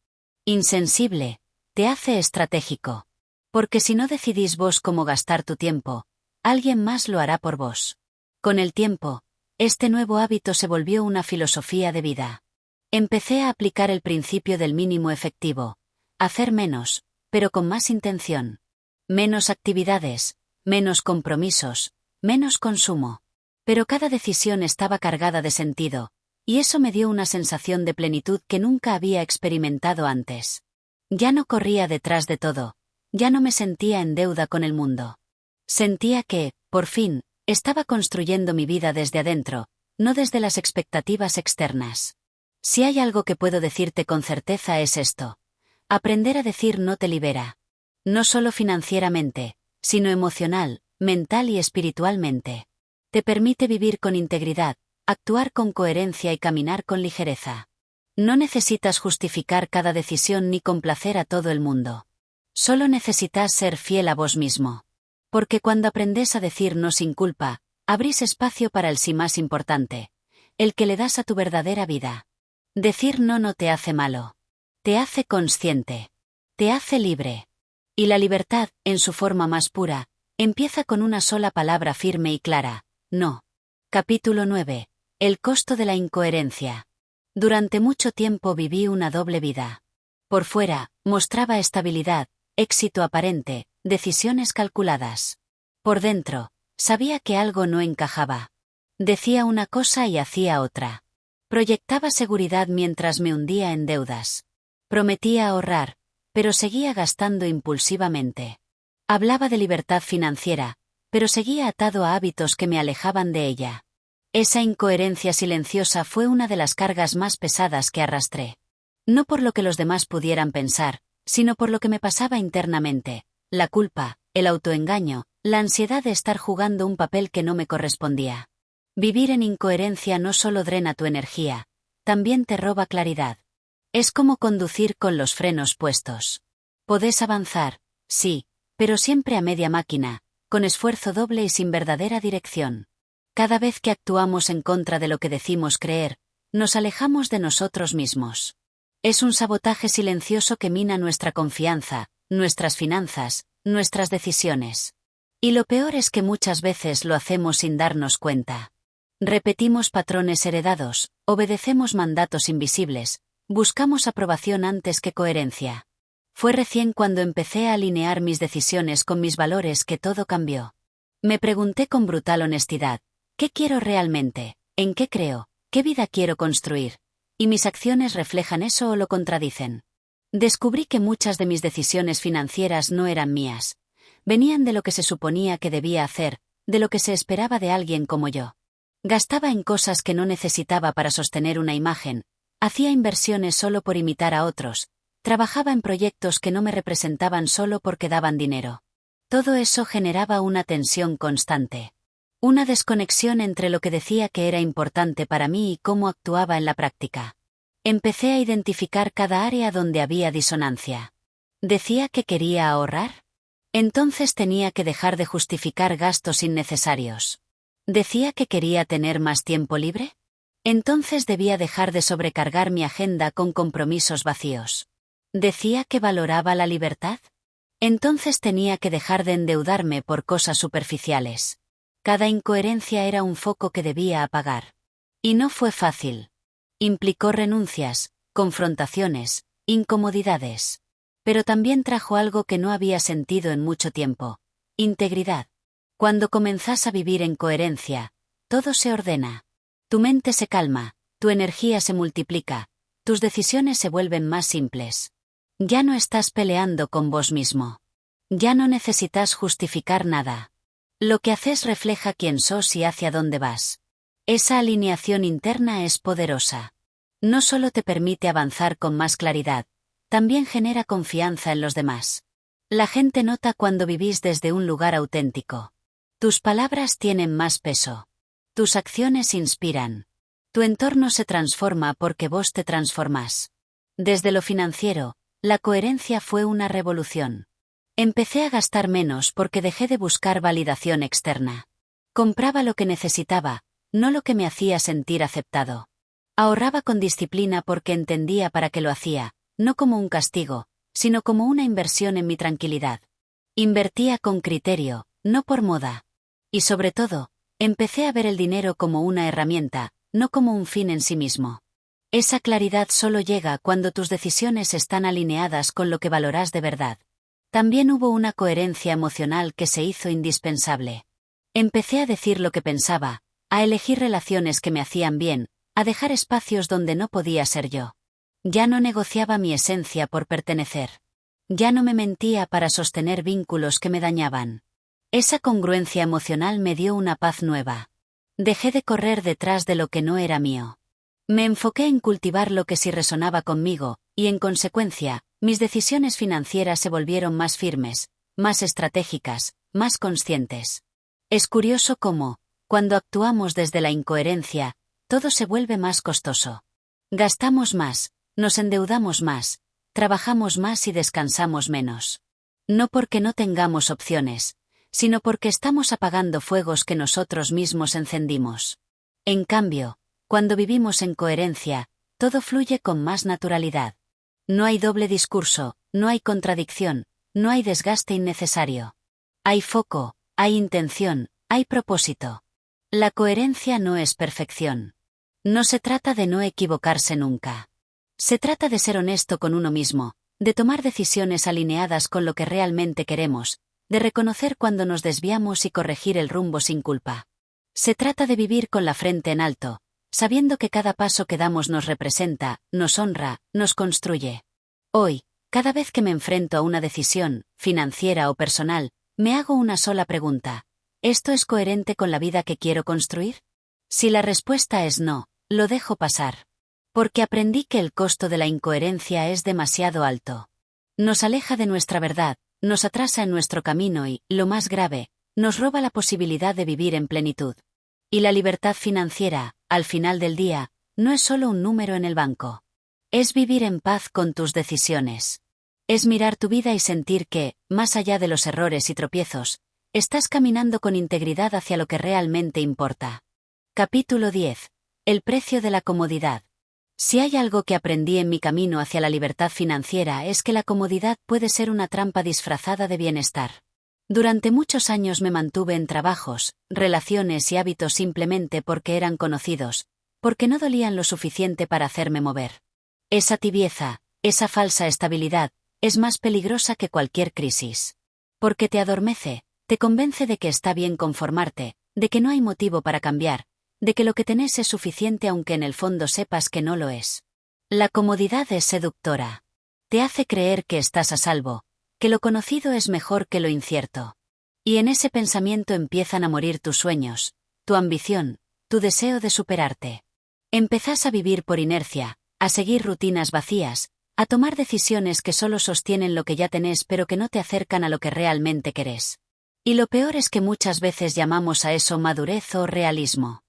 insensible, te hace estratégico. Porque si no decidís vos cómo gastar tu tiempo, alguien más lo hará por vos. Con el tiempo, este nuevo hábito se volvió una filosofía de vida. Empecé a aplicar el principio del mínimo efectivo, hacer menos, pero con más intención. Menos actividades, menos compromisos, menos consumo. Pero cada decisión estaba cargada de sentido, Y eso me dio una sensación de plenitud que nunca había experimentado antes. Ya no corría detrás de todo, ya no me sentía en deuda con el mundo. Sentía que, por fin, estaba construyendo mi vida desde adentro, no desde las expectativas externas. Si hay algo que puedo decirte con certeza es esto. Aprender a decir no te libera. No solo financieramente, sino emocional, mental y espiritualmente. Te permite vivir con integridad, actuar con coherencia y caminar con ligereza. No necesitas justificar cada decisión ni complacer a todo el mundo. Solo necesitas ser fiel a vos mismo. Porque cuando aprendes a decir no sin culpa, abrís espacio para el sí más importante, el que le das a tu verdadera vida. Decir no no te hace malo. Te hace consciente. Te hace libre. Y la libertad, en su forma más pura, empieza con una sola palabra firme y clara: no. Capítulo 9. El costo de la incoherencia. Durante mucho tiempo viví una doble vida. Por fuera, mostraba estabilidad, éxito aparente, decisiones calculadas. Por dentro, sabía que algo no encajaba. Decía una cosa y hacía otra. Proyectaba seguridad mientras me hundía en deudas. Prometía ahorrar, pero seguía gastando impulsivamente. Hablaba de libertad financiera, pero seguía atado a hábitos que me alejaban de ella. Esa incoherencia silenciosa fue una de las cargas más pesadas que arrastré. No por lo que los demás pudieran pensar, sino por lo que me pasaba internamente: la culpa, el autoengaño, la ansiedad de estar jugando un papel que no me correspondía. Vivir en incoherencia no solo drena tu energía, también te roba claridad. Es como conducir con los frenos puestos. Podés avanzar, sí, pero siempre a media máquina, con esfuerzo doble y sin verdadera dirección. Cada vez que actuamos en contra de lo que decimos creer, nos alejamos de nosotros mismos. Es un sabotaje silencioso que mina nuestra confianza, nuestras finanzas, nuestras decisiones. Y lo peor es que muchas veces lo hacemos sin darnos cuenta. Repetimos patrones heredados, obedecemos mandatos invisibles, buscamos aprobación antes que coherencia. Fue recién cuando empecé a alinear mis decisiones con mis valores que todo cambió. Me pregunté con brutal honestidad: ¿qué quiero realmente? ¿En qué creo? ¿Qué vida quiero construir? ¿Y mis acciones reflejan eso o lo contradicen? Descubrí que muchas de mis decisiones financieras no eran mías. Venían de lo que se suponía que debía hacer, de lo que se esperaba de alguien como yo. Gastaba en cosas que no necesitaba para sostener una imagen, hacía inversiones solo por imitar a otros, trabajaba en proyectos que no me representaban solo porque daban dinero. Todo eso generaba una tensión constante. Una desconexión entre lo que decía que era importante para mí y cómo actuaba en la práctica. Empecé a identificar cada área donde había disonancia. ¿Decía que quería ahorrar? Entonces tenía que dejar de justificar gastos innecesarios. ¿Decía que quería tener más tiempo libre? Entonces debía dejar de sobrecargar mi agenda con compromisos vacíos. ¿Decía que valoraba la libertad? Entonces tenía que dejar de endeudarme por cosas superficiales. Cada incoherencia era un foco que debía apagar. Y no fue fácil. Implicó renuncias, confrontaciones, incomodidades. Pero también trajo algo que no había sentido en mucho tiempo: integridad. Cuando comenzás a vivir en coherencia, todo se ordena. Tu mente se calma, tu energía se multiplica, tus decisiones se vuelven más simples. Ya no estás peleando con vos mismo. Ya no necesitas justificar nada. Lo que haces refleja quién sos y hacia dónde vas. Esa alineación interna es poderosa. No solo te permite avanzar con más claridad, también genera confianza en los demás. La gente nota cuando vivís desde un lugar auténtico. Tus palabras tienen más peso. Tus acciones inspiran. Tu entorno se transforma porque vos te transformás. Desde lo financiero, la coherencia fue una revolución. Empecé a gastar menos porque dejé de buscar validación externa. Compraba lo que necesitaba, no lo que me hacía sentir aceptado. Ahorraba con disciplina porque entendía para qué lo hacía, no como un castigo, sino como una inversión en mi tranquilidad. Invertía con criterio, no por moda. Y sobre todo, empecé a ver el dinero como una herramienta, no como un fin en sí mismo. Esa claridad solo llega cuando tus decisiones están alineadas con lo que valoras de verdad. También hubo una coherencia emocional que se hizo indispensable. Empecé a decir lo que pensaba, a elegir relaciones que me hacían bien, a dejar espacios donde no podía ser yo. Ya no negociaba mi esencia por pertenecer. Ya no me mentía para sostener vínculos que me dañaban. Esa congruencia emocional me dio una paz nueva. Dejé de correr detrás de lo que no era mío. Me enfoqué en cultivar lo que sí resonaba conmigo, y en consecuencia, mis decisiones financieras se volvieron más firmes, más estratégicas, más conscientes. Es curioso cómo, cuando actuamos desde la incoherencia, todo se vuelve más costoso. Gastamos más, nos endeudamos más, trabajamos más y descansamos menos. No porque no tengamos opciones, sino porque estamos apagando fuegos que nosotros mismos encendimos. En cambio, cuando vivimos en coherencia, todo fluye con más naturalidad. No hay doble discurso, no hay contradicción, no hay desgaste innecesario. Hay foco, hay intención, hay propósito. La coherencia no es perfección. No se trata de no equivocarse nunca. Se trata de ser honesto con uno mismo, de tomar decisiones alineadas con lo que realmente queremos, de reconocer cuando nos desviamos y corregir el rumbo sin culpa. Se trata de vivir con la frente en alto, sabiendo que cada paso que damos nos representa, nos honra, nos construye. Hoy, cada vez que me enfrento a una decisión, financiera o personal, me hago una sola pregunta: ¿esto es coherente con la vida que quiero construir? Si la respuesta es no, lo dejo pasar. Porque aprendí que el costo de la incoherencia es demasiado alto. Nos aleja de nuestra verdad, nos atrasa en nuestro camino y, lo más grave, nos roba la posibilidad de vivir en plenitud. Y la libertad financiera, al final del día, no es solo un número en el banco. Es vivir en paz con tus decisiones. Es mirar tu vida y sentir que, más allá de los errores y tropiezos, estás caminando con integridad hacia lo que realmente importa. Capítulo 10. El precio de la comodidad. Si hay algo que aprendí en mi camino hacia la libertad financiera es que la comodidad puede ser una trampa disfrazada de bienestar. Durante muchos años me mantuve en trabajos, relaciones y hábitos simplemente porque eran conocidos, porque no dolían lo suficiente para hacerme mover. Esa tibieza, esa falsa estabilidad, es más peligrosa que cualquier crisis. Porque te adormece, te convence de que está bien conformarte, de que no hay motivo para cambiar, de que lo que tenés es suficiente aunque en el fondo sepas que no lo es. La comodidad es seductora. Te hace creer que estás a salvo, que lo conocido es mejor que lo incierto. Y en ese pensamiento empiezan a morir tus sueños, tu ambición, tu deseo de superarte. Empezás a vivir por inercia, a seguir rutinas vacías, a tomar decisiones que solo sostienen lo que ya tenés pero que no te acercan a lo que realmente querés. Y lo peor es que muchas veces llamamos a eso madurez o realismo.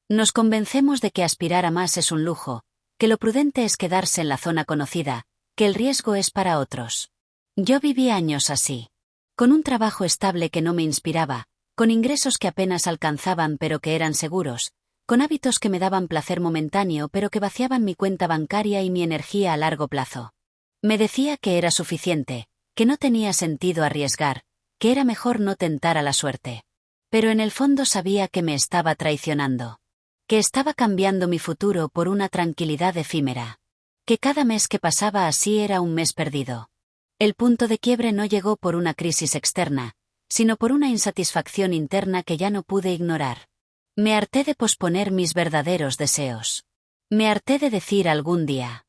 Nos convencemos de que aspirar a más es un lujo, que lo prudente es quedarse en la zona conocida, que el riesgo es para otros. Yo viví años así. Con un trabajo estable que no me inspiraba, con ingresos que apenas alcanzaban pero que eran seguros, con hábitos que me daban placer momentáneo pero que vaciaban mi cuenta bancaria y mi energía a largo plazo. Me decía que era suficiente, que no tenía sentido arriesgar, que era mejor no tentar a la suerte. Pero en el fondo sabía que me estaba traicionando. Que estaba cambiando mi futuro por una tranquilidad efímera. Que cada mes que pasaba así era un mes perdido. El punto de quiebre no llegó por una crisis externa, sino por una insatisfacción interna que ya no pude ignorar. Me harté de posponer mis verdaderos deseos. Me harté de decir algún día.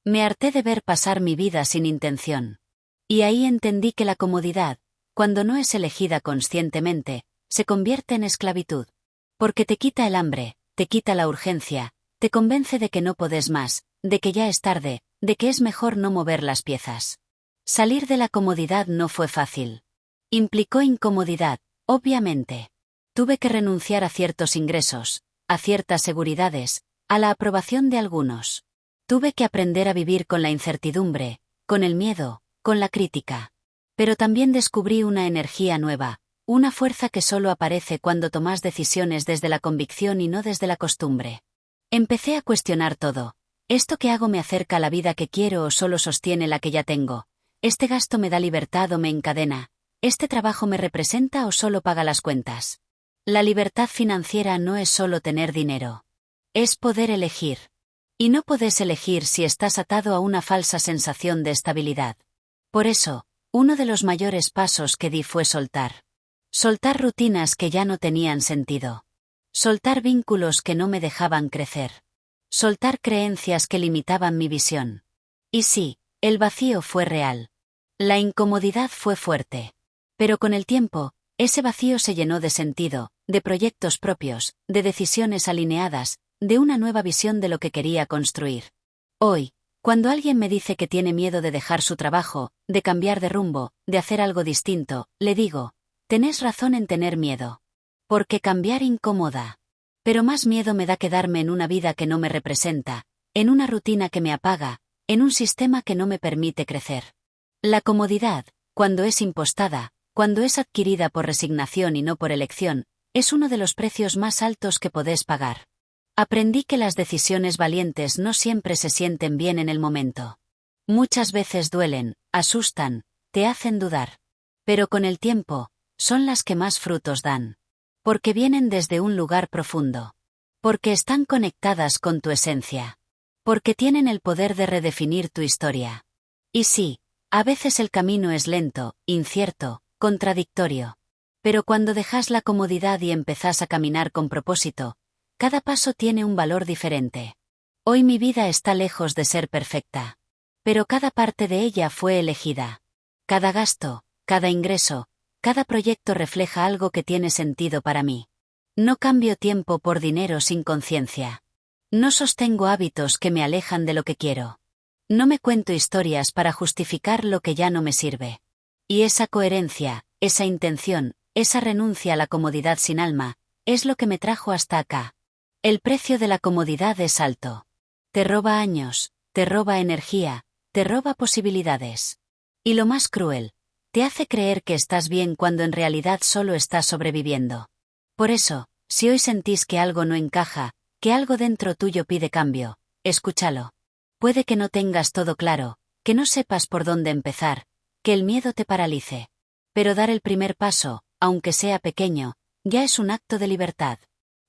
Me harté de ver pasar mi vida sin intención. Y ahí entendí que la comodidad, cuando no es elegida conscientemente, se convierte en esclavitud. Porque te quita el hambre, te quita la urgencia, te convence de que no podés más, de que ya es tarde, de que es mejor no mover las piezas. Salir de la comodidad no fue fácil. Implicó incomodidad, obviamente. Tuve que renunciar a ciertos ingresos, a ciertas seguridades, a la aprobación de algunos. Tuve que aprender a vivir con la incertidumbre, con el miedo, con la crítica. Pero también descubrí una energía nueva, una fuerza que solo aparece cuando tomas decisiones desde la convicción y no desde la costumbre. Empecé a cuestionar todo. ¿Esto que hago me acerca a la vida que quiero o solo sostiene la que ya tengo? ¿Este gasto me da libertad o me encadena? ¿Este trabajo me representa o solo paga las cuentas? La libertad financiera no es solo tener dinero. Es poder elegir. Y no podés elegir si estás atado a una falsa sensación de estabilidad. Por eso, uno de los mayores pasos que di fue soltar. Soltar rutinas que ya no tenían sentido. Soltar vínculos que no me dejaban crecer. Soltar creencias que limitaban mi visión. Y sí, el vacío fue real. La incomodidad fue fuerte. Pero con el tiempo, ese vacío se llenó de sentido, de proyectos propios, de decisiones alineadas, de una nueva visión de lo que quería construir. Hoy, cuando alguien me dice que tiene miedo de dejar su trabajo, de cambiar de rumbo, de hacer algo distinto, le digo, tenés razón en tener miedo. Porque cambiar incomoda. Pero más miedo me da quedarme en una vida que no me representa, en una rutina que me apaga, en un sistema que no me permite crecer. La comodidad, cuando es impostada, cuando es adquirida por resignación y no por elección, es uno de los precios más altos que podés pagar. Aprendí que las decisiones valientes no siempre se sienten bien en el momento. Muchas veces duelen, asustan, te hacen dudar. Pero con el tiempo, son las que más frutos dan. Porque vienen desde un lugar profundo. Porque están conectadas con tu esencia. Porque tienen el poder de redefinir tu historia. Y sí, a veces el camino es lento, incierto, contradictorio. Pero cuando dejas la comodidad y empezás a caminar con propósito, cada paso tiene un valor diferente. Hoy mi vida está lejos de ser perfecta. Pero cada parte de ella fue elegida. Cada gasto, cada ingreso, cada proyecto refleja algo que tiene sentido para mí. No cambio tiempo por dinero sin conciencia. No sostengo hábitos que me alejan de lo que quiero. No me cuento historias para justificar lo que ya no me sirve. Y esa coherencia, esa intención, esa renuncia a la comodidad sin alma, es lo que me trajo hasta acá. El precio de la comodidad es alto. Te roba años, te roba energía, te roba posibilidades. Y lo más cruel, te hace creer que estás bien cuando en realidad solo estás sobreviviendo. Por eso, si hoy sentís que algo no encaja, que algo dentro tuyo pide cambio, escúchalo. Puede que no tengas todo claro, que no sepas por dónde empezar, que el miedo te paralice. Pero dar el primer paso, aunque sea pequeño, ya es un acto de libertad.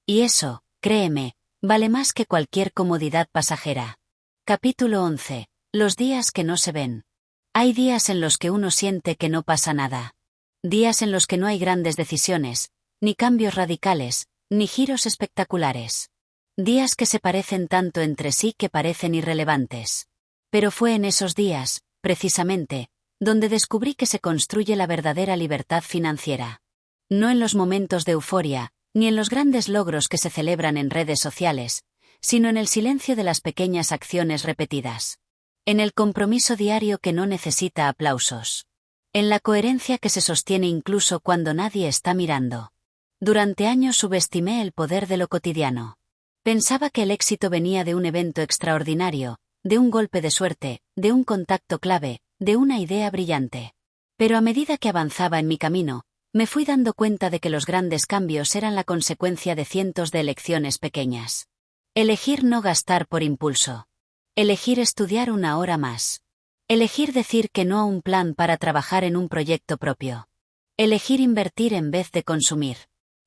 Y eso, créeme, vale más que cualquier comodidad pasajera. Capítulo 11. Los días que no se ven. Hay días en los que uno siente que no pasa nada. Días en los que no hay grandes decisiones, ni cambios radicales, ni giros espectaculares. Días que se parecen tanto entre sí que parecen irrelevantes. Pero fue en esos días, precisamente, donde descubrí que se construye la verdadera libertad financiera. No en los momentos de euforia, ni en los grandes logros que se celebran en redes sociales, sino en el silencio de las pequeñas acciones repetidas. En el compromiso diario que no necesita aplausos. En la coherencia que se sostiene incluso cuando nadie está mirando. Durante años subestimé el poder de lo cotidiano. Pensaba que el éxito venía de un evento extraordinario, de un golpe de suerte, de un contacto clave, de una idea brillante. Pero a medida que avanzaba en mi camino, me fui dando cuenta de que los grandes cambios eran la consecuencia de cientos de elecciones pequeñas. Elegir no gastar por impulso. Elegir estudiar una hora más. Elegir decir que no a un plan para trabajar en un proyecto propio. Elegir invertir en vez de consumir.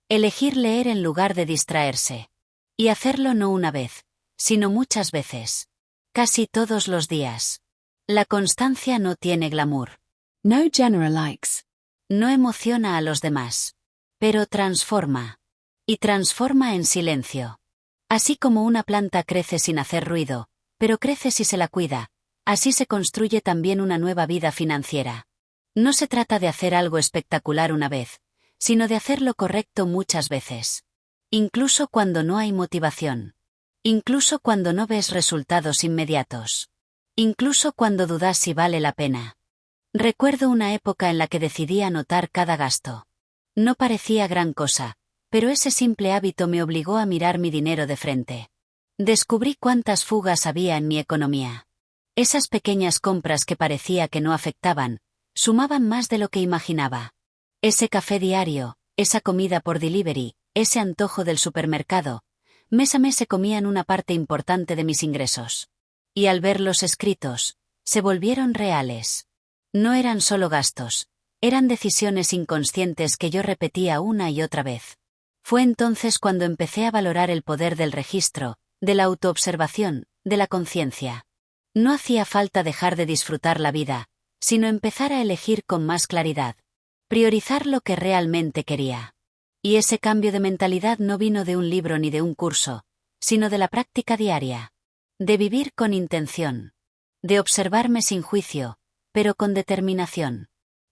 Elegir leer en lugar de distraerse. Y hacerlo no una vez, sino muchas veces. Casi todos los días. La constancia no tiene glamour. No general likes. No emociona a los demás. Pero transforma. Y transforma en silencio. Así como una planta crece sin hacer ruido, pero crece si se la cuida, así se construye también una nueva vida financiera. No se trata de hacer algo espectacular una vez, sino de hacer lo correcto muchas veces. Incluso cuando no hay motivación. Incluso cuando no ves resultados inmediatos. Incluso cuando dudas si vale la pena. Recuerdo una época en la que decidí anotar cada gasto. No parecía gran cosa, pero ese simple hábito me obligó a mirar mi dinero de frente. Descubrí cuántas fugas había en mi economía. Esas pequeñas compras que parecía que no afectaban, sumaban más de lo que imaginaba. Ese café diario, esa comida por delivery, ese antojo del supermercado, mes a mes se comían una parte importante de mis ingresos. Y al verlos escritos, se volvieron reales. No eran solo gastos, eran decisiones inconscientes que yo repetía una y otra vez. Fue entonces cuando empecé a valorar el poder del registro, de la autoobservación, de la conciencia. No hacía falta dejar de disfrutar la vida, sino empezar a elegir con más claridad. Priorizar lo que realmente quería. Y ese cambio de mentalidad no vino de un libro ni de un curso, sino de la práctica diaria. De vivir con intención. De observarme sin juicio, pero con determinación.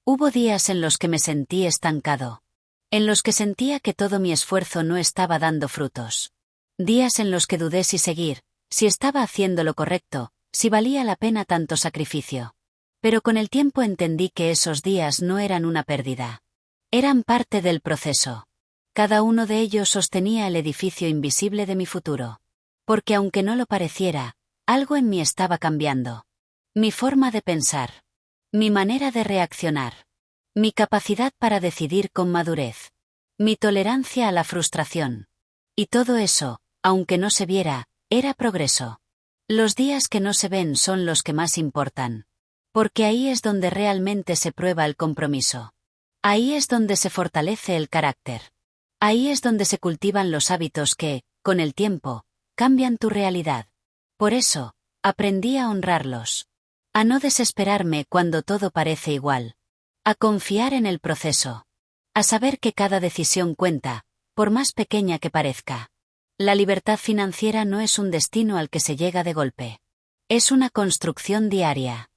Hubo días en los que me sentí estancado. En los que sentía que todo mi esfuerzo no estaba dando frutos. Días en los que dudé si seguir, si estaba haciendo lo correcto, si valía la pena tanto sacrificio. Pero con el tiempo entendí que esos días no eran una pérdida. Eran parte del proceso. Cada uno de ellos sostenía el edificio invisible de mi futuro. Porque aunque no lo pareciera, algo en mí estaba cambiando. Mi forma de pensar. Mi manera de reaccionar. Mi capacidad para decidir con madurez. Mi tolerancia a la frustración. Y todo eso, aunque no se viera, era progreso. Los días que no se ven son los que más importan. Porque ahí es donde realmente se prueba el compromiso. Ahí es donde se fortalece el carácter. Ahí es donde se cultivan los hábitos que, con el tiempo, cambian tu realidad. Por eso, aprendí a honrarlos. A no desesperarme cuando todo parece igual. A confiar en el proceso. A saber que cada decisión cuenta, por más pequeña que parezca. La libertad financiera no es un destino al que se llega de golpe. Es una construcción diaria.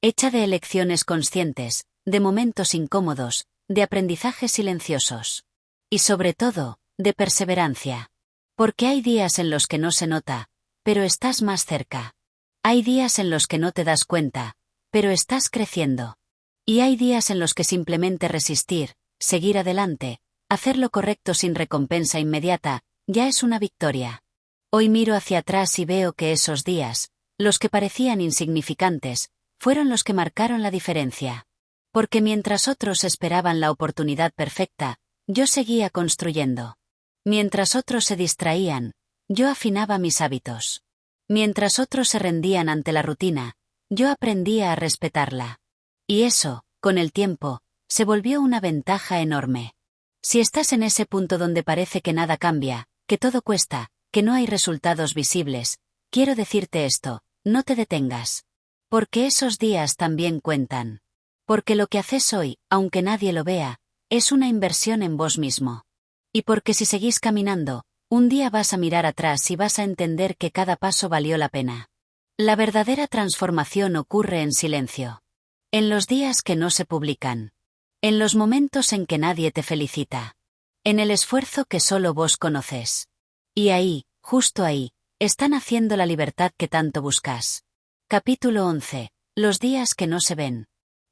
Hecha de elecciones conscientes, de momentos incómodos, de aprendizajes silenciosos. Y sobre todo, de perseverancia. Porque hay días en los que no se nota, pero estás más cerca. Hay días en los que no te das cuenta, pero estás creciendo. Y hay días en los que simplemente resistir, seguir adelante, hacer lo correcto sin recompensa inmediata, ya es una victoria. Hoy miro hacia atrás y veo que esos días, los que parecían insignificantes, fueron los que marcaron la diferencia. Porque mientras otros esperaban la oportunidad perfecta, yo seguía construyendo. Mientras otros se distraían, yo afinaba mis hábitos. Mientras otros se rendían ante la rutina, yo aprendía a respetarla. Y eso, con el tiempo, se volvió una ventaja enorme. Si estás en ese punto donde parece que nada cambia, que todo cuesta, que no hay resultados visibles, quiero decirte esto, no te detengas. Porque esos días también cuentan. Porque lo que haces hoy, aunque nadie lo vea, es una inversión en vos mismo. Y porque si seguís caminando, un día vas a mirar atrás y vas a entender que cada paso valió la pena. La verdadera transformación ocurre en silencio. En los días que no se publican. En los momentos en que nadie te felicita. En el esfuerzo que solo vos conoces. Y ahí, justo ahí, está naciendo la libertad que tanto buscas. Capítulo 11. Los días que no se ven.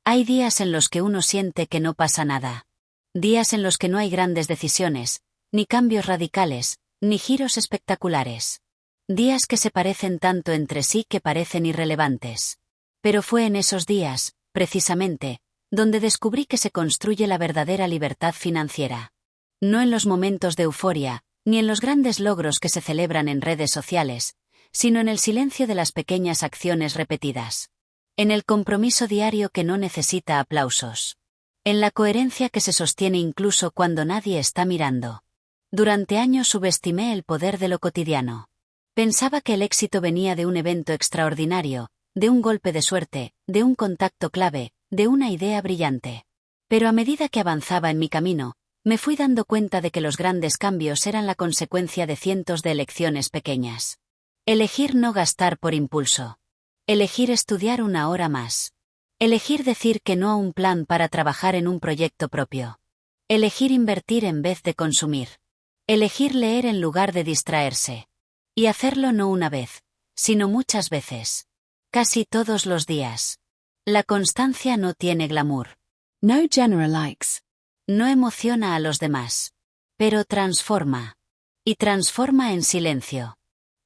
Hay días en los que uno siente que no pasa nada. Días en los que no hay grandes decisiones, ni cambios radicales, ni giros espectaculares. Días que se parecen tanto entre sí que parecen irrelevantes. Pero fue en esos días, precisamente, donde descubrí que se construye la verdadera libertad financiera. No en los momentos de euforia, ni en los grandes logros que se celebran en redes sociales, sino en el silencio de las pequeñas acciones repetidas. En el compromiso diario que no necesita aplausos. En la coherencia que se sostiene incluso cuando nadie está mirando. Durante años subestimé el poder de lo cotidiano. Pensaba que el éxito venía de un evento extraordinario, de un golpe de suerte, de un contacto clave, de una idea brillante. Pero a medida que avanzaba en mi camino, me fui dando cuenta de que los grandes cambios eran la consecuencia de cientos de elecciones pequeñas. Elegir no gastar por impulso. Elegir estudiar una hora más. Elegir decir que no a un plan para trabajar en un proyecto propio. Elegir invertir en vez de consumir. Elegir leer en lugar de distraerse. Y hacerlo no una vez, sino muchas veces. Casi todos los días. La constancia no tiene glamour. No general likes. No emociona a los demás. Pero transforma. Y transforma en silencio.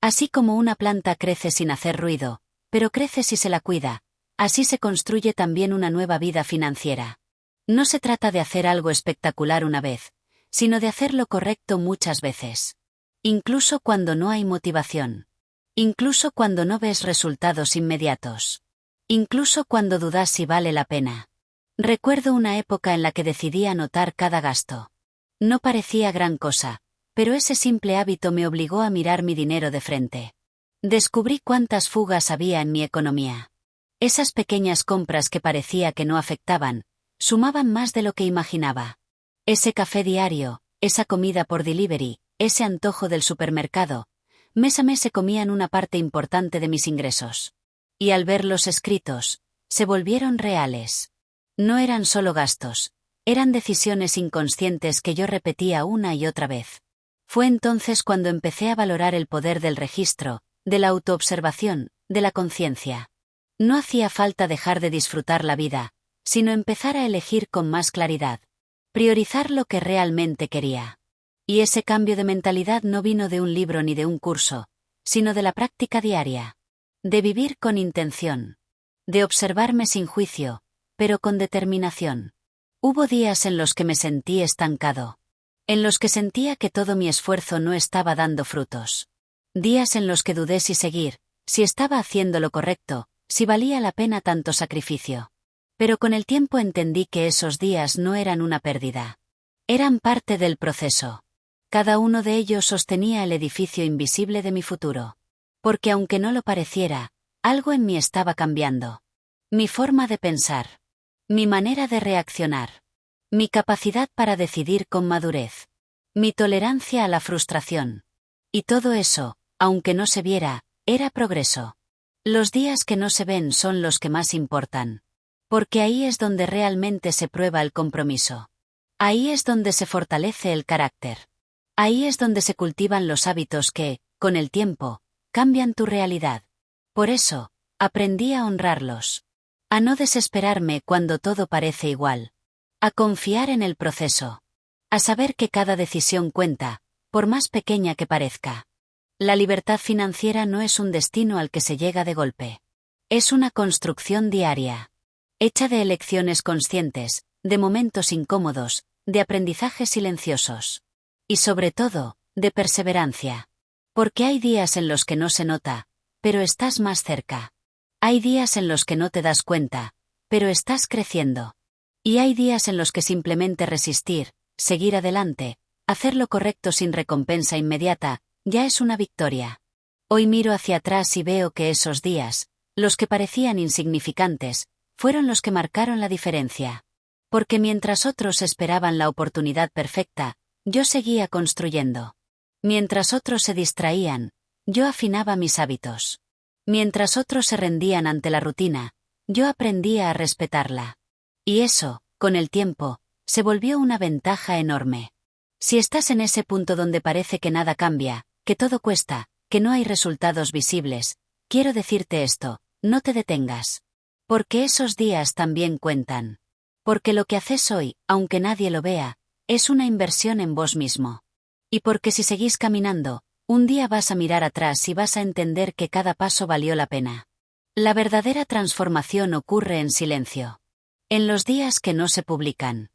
Así como una planta crece sin hacer ruido, pero crece si se la cuida, así se construye también una nueva vida financiera. No se trata de hacer algo espectacular una vez, sino de hacer lo correcto muchas veces. Incluso cuando no hay motivación. Incluso cuando no ves resultados inmediatos. Incluso cuando dudas si vale la pena. Recuerdo una época en la que decidí anotar cada gasto. No parecía gran cosa, pero ese simple hábito me obligó a mirar mi dinero de frente. Descubrí cuántas fugas había en mi economía. Esas pequeñas compras que parecía que no afectaban, sumaban más de lo que imaginaba. Ese café diario, esa comida por delivery, ese antojo del supermercado, mes a mes se comían una parte importante de mis ingresos. Y al verlos escritos, se volvieron reales. No eran solo gastos, eran decisiones inconscientes que yo repetía una y otra vez. Fue entonces cuando empecé a valorar el poder del registro, de la autoobservación, de la conciencia. No hacía falta dejar de disfrutar la vida, sino empezar a elegir con más claridad. Priorizar lo que realmente quería. Y ese cambio de mentalidad no vino de un libro ni de un curso, sino de la práctica diaria. De vivir con intención. De observarme sin juicio, pero con determinación. Hubo días en los que me sentí estancado. En los que sentía que todo mi esfuerzo no estaba dando frutos. Días en los que dudé si seguir, si estaba haciendo lo correcto, si valía la pena tanto sacrificio. Pero con el tiempo entendí que esos días no eran una pérdida. Eran parte del proceso. Cada uno de ellos sostenía el edificio invisible de mi futuro. Porque aunque no lo pareciera, algo en mí estaba cambiando. Mi forma de pensar. Mi manera de reaccionar. Mi capacidad para decidir con madurez. Mi tolerancia a la frustración. Y todo eso, aunque no se viera, era progreso. Los días que no se ven son los que más importan. Porque ahí es donde realmente se prueba el compromiso. Ahí es donde se fortalece el carácter. Ahí es donde se cultivan los hábitos que, con el tiempo, cambian tu realidad. Por eso, aprendí a honrarlos. A no desesperarme cuando todo parece igual. A confiar en el proceso. A saber que cada decisión cuenta, por más pequeña que parezca. La libertad financiera no es un destino al que se llega de golpe. Es una construcción diaria. Hecha de elecciones conscientes, de momentos incómodos, de aprendizajes silenciosos. Y sobre todo, de perseverancia. Porque hay días en los que no se nota, pero estás más cerca. Hay días en los que no te das cuenta, pero estás creciendo. Y hay días en los que simplemente resistir, seguir adelante, hacer lo correcto sin recompensa inmediata, ya es una victoria. Hoy miro hacia atrás y veo que esos días, los que parecían insignificantes, fueron los que marcaron la diferencia. Porque mientras otros esperaban la oportunidad perfecta, yo seguía construyendo. Mientras otros se distraían, yo afinaba mis hábitos. Mientras otros se rendían ante la rutina, yo aprendía a respetarla. Y eso, con el tiempo, se volvió una ventaja enorme. Si estás en ese punto donde parece que nada cambia, que todo cuesta, que no hay resultados visibles, quiero decirte esto, no te detengas. Porque esos días también cuentan. Porque lo que haces hoy, aunque nadie lo vea, es una inversión en vos mismo. Y porque si seguís caminando, un día vas a mirar atrás y vas a entender que cada paso valió la pena. La verdadera transformación ocurre en silencio. En los días que no se publican.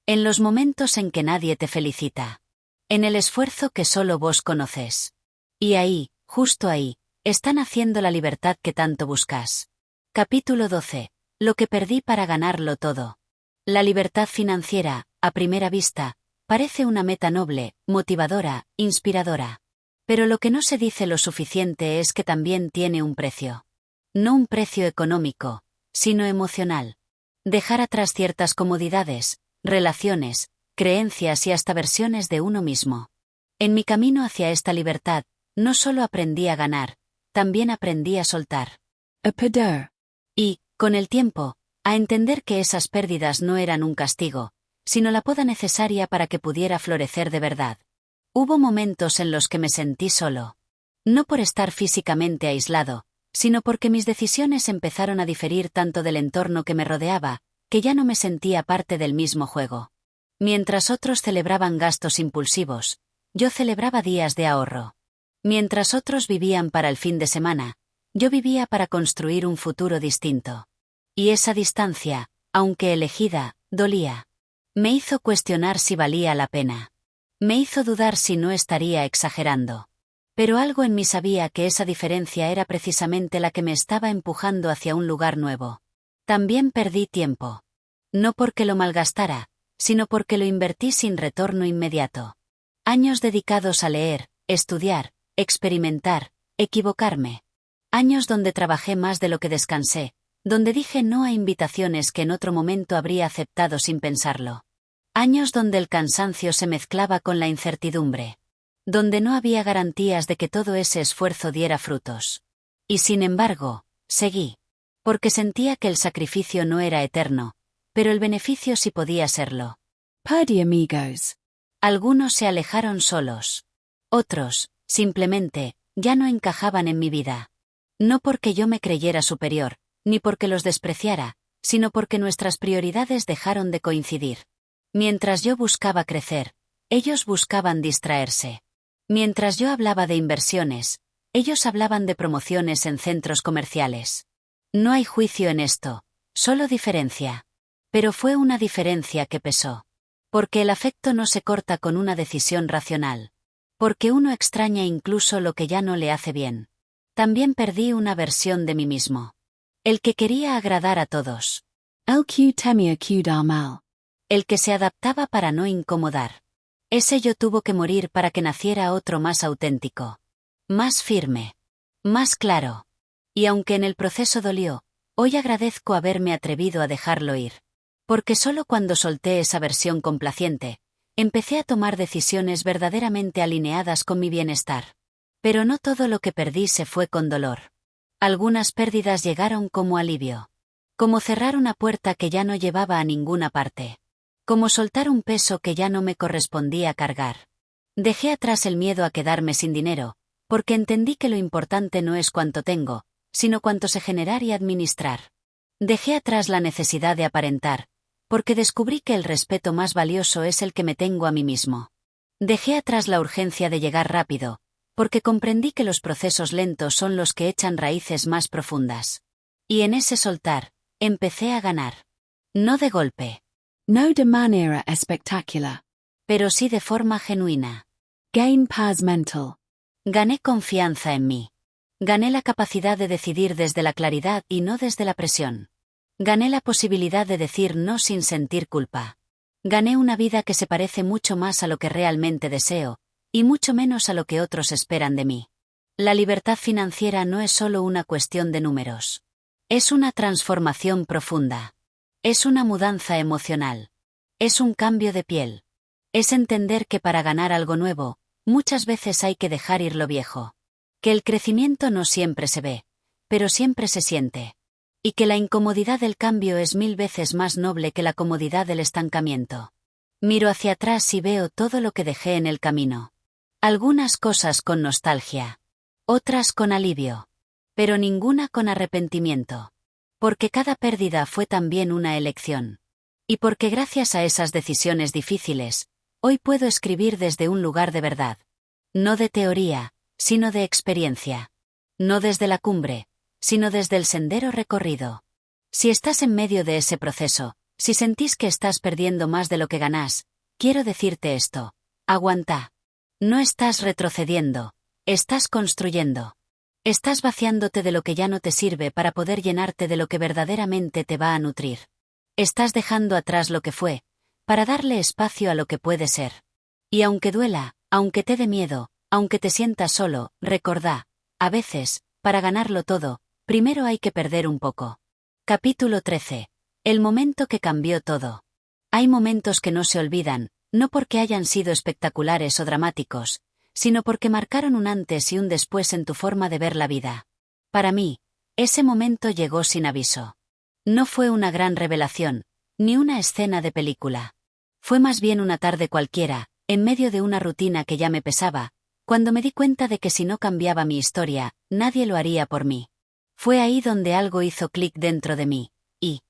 En los momentos en que nadie te felicita. En el esfuerzo que solo vos conoces. Y ahí, justo ahí, está naciendo la libertad que tanto buscas. Capítulo 12. Lo que perdí para ganarlo todo. La libertad financiera, a primera vista, parece una meta noble, motivadora, inspiradora. Pero lo que no se dice lo suficiente es que también tiene un precio. No un precio económico, sino emocional. Dejar atrás ciertas comodidades, relaciones, creencias y hasta versiones de uno mismo. En mi camino hacia esta libertad, no solo aprendí a ganar, también aprendí a soltar. A perder. Y, con el tiempo, a entender que esas pérdidas no eran un castigo, sino la poda necesaria para que pudiera florecer de verdad. Hubo momentos en los que me sentí solo. No por estar físicamente aislado, sino porque mis decisiones empezaron a diferir tanto del entorno que me rodeaba, que ya no me sentía parte del mismo juego. Mientras otros celebraban gastos impulsivos, yo celebraba días de ahorro. Mientras otros vivían para el fin de semana, yo vivía para construir un futuro distinto. Y esa distancia, aunque elegida, dolía. Me hizo cuestionar si valía la pena. Me hizo dudar si no estaría exagerando. Pero algo en mí sabía que esa diferencia era precisamente la que me estaba empujando hacia un lugar nuevo. También perdí tiempo. No porque lo malgastara, sino porque lo invertí sin retorno inmediato. Años dedicados a leer, estudiar, experimentar, equivocarme. Años donde trabajé más de lo que descansé, donde dije no a invitaciones que en otro momento habría aceptado sin pensarlo. Años donde el cansancio se mezclaba con la incertidumbre. Donde no había garantías de que todo ese esfuerzo diera frutos. Y sin embargo, seguí. Porque sentía que el sacrificio no era eterno, pero el beneficio sí podía serlo. Perdí amigos. Algunos se alejaron solos. Otros, simplemente, ya no encajaban en mi vida. No porque yo me creyera superior, ni porque los despreciara, sino porque nuestras prioridades dejaron de coincidir. Mientras yo buscaba crecer, ellos buscaban distraerse. Mientras yo hablaba de inversiones, ellos hablaban de promociones en centros comerciales. No hay juicio en esto, solo diferencia. Pero fue una diferencia que pesó. Porque el afecto no se corta con una decisión racional. Porque uno extraña incluso lo que ya no le hace bien. También perdí una versión de mí mismo. El que quería agradar a todos. El que temía quedar mal. El que se adaptaba para no incomodar. Ese yo tuvo que morir para que naciera otro más auténtico. Más firme. Más claro. Y aunque en el proceso dolió, hoy agradezco haberme atrevido a dejarlo ir. Porque solo cuando solté esa versión complaciente, empecé a tomar decisiones verdaderamente alineadas con mi bienestar. Pero no todo lo que perdí se fue con dolor. Algunas pérdidas llegaron como alivio. Como cerrar una puerta que ya no llevaba a ninguna parte. Como soltar un peso que ya no me correspondía cargar. Dejé atrás el miedo a quedarme sin dinero, porque entendí que lo importante no es cuánto tengo, sino cuánto sé generar y administrar. Dejé atrás la necesidad de aparentar, porque descubrí que el respeto más valioso es el que me tengo a mí mismo. Dejé atrás la urgencia de llegar rápido, porque comprendí que los procesos lentos son los que echan raíces más profundas. Y en ese soltar, empecé a ganar. No de golpe. No de manera espectacular. Pero sí de forma genuina. Gain paz mental. Gané confianza en mí. Gané la capacidad de decidir desde la claridad y no desde la presión. Gané la posibilidad de decir no sin sentir culpa. Gané una vida que se parece mucho más a lo que realmente deseo, y mucho menos a lo que otros esperan de mí. La libertad financiera no es solo una cuestión de números. Es una transformación profunda. Es una mudanza emocional. Es un cambio de piel. Es entender que para ganar algo nuevo, muchas veces hay que dejar ir lo viejo. Que el crecimiento no siempre se ve, pero siempre se siente. Y que la incomodidad del cambio es 1000 veces más noble que la comodidad del estancamiento. Miro hacia atrás y veo todo lo que dejé en el camino. Algunas cosas con nostalgia. Otras con alivio. Pero ninguna con arrepentimiento. Porque cada pérdida fue también una elección. Y porque gracias a esas decisiones difíciles, hoy puedo escribir desde un lugar de verdad. No de teoría, sino de experiencia. No desde la cumbre, sino desde el sendero recorrido. Si estás en medio de ese proceso, si sentís que estás perdiendo más de lo que ganás, quiero decirte esto. Aguanta. No estás retrocediendo, estás construyendo. Estás vaciándote de lo que ya no te sirve para poder llenarte de lo que verdaderamente te va a nutrir. Estás dejando atrás lo que fue, para darle espacio a lo que puede ser. Y aunque duela, aunque te dé miedo, aunque te sientas solo, recordá, a veces, para ganarlo todo, primero hay que perder un poco. Capítulo 13. El momento que cambió todo. Hay momentos que no se olvidan, no porque hayan sido espectaculares o dramáticos, sino porque marcaron un antes y un después en tu forma de ver la vida. Para mí, ese momento llegó sin aviso. No fue una gran revelación, ni una escena de película. Fue más bien una tarde cualquiera, en medio de una rutina que ya me pesaba, cuando me di cuenta de que si no cambiaba mi historia, nadie lo haría por mí. Fue ahí donde algo hizo clic dentro de mí, y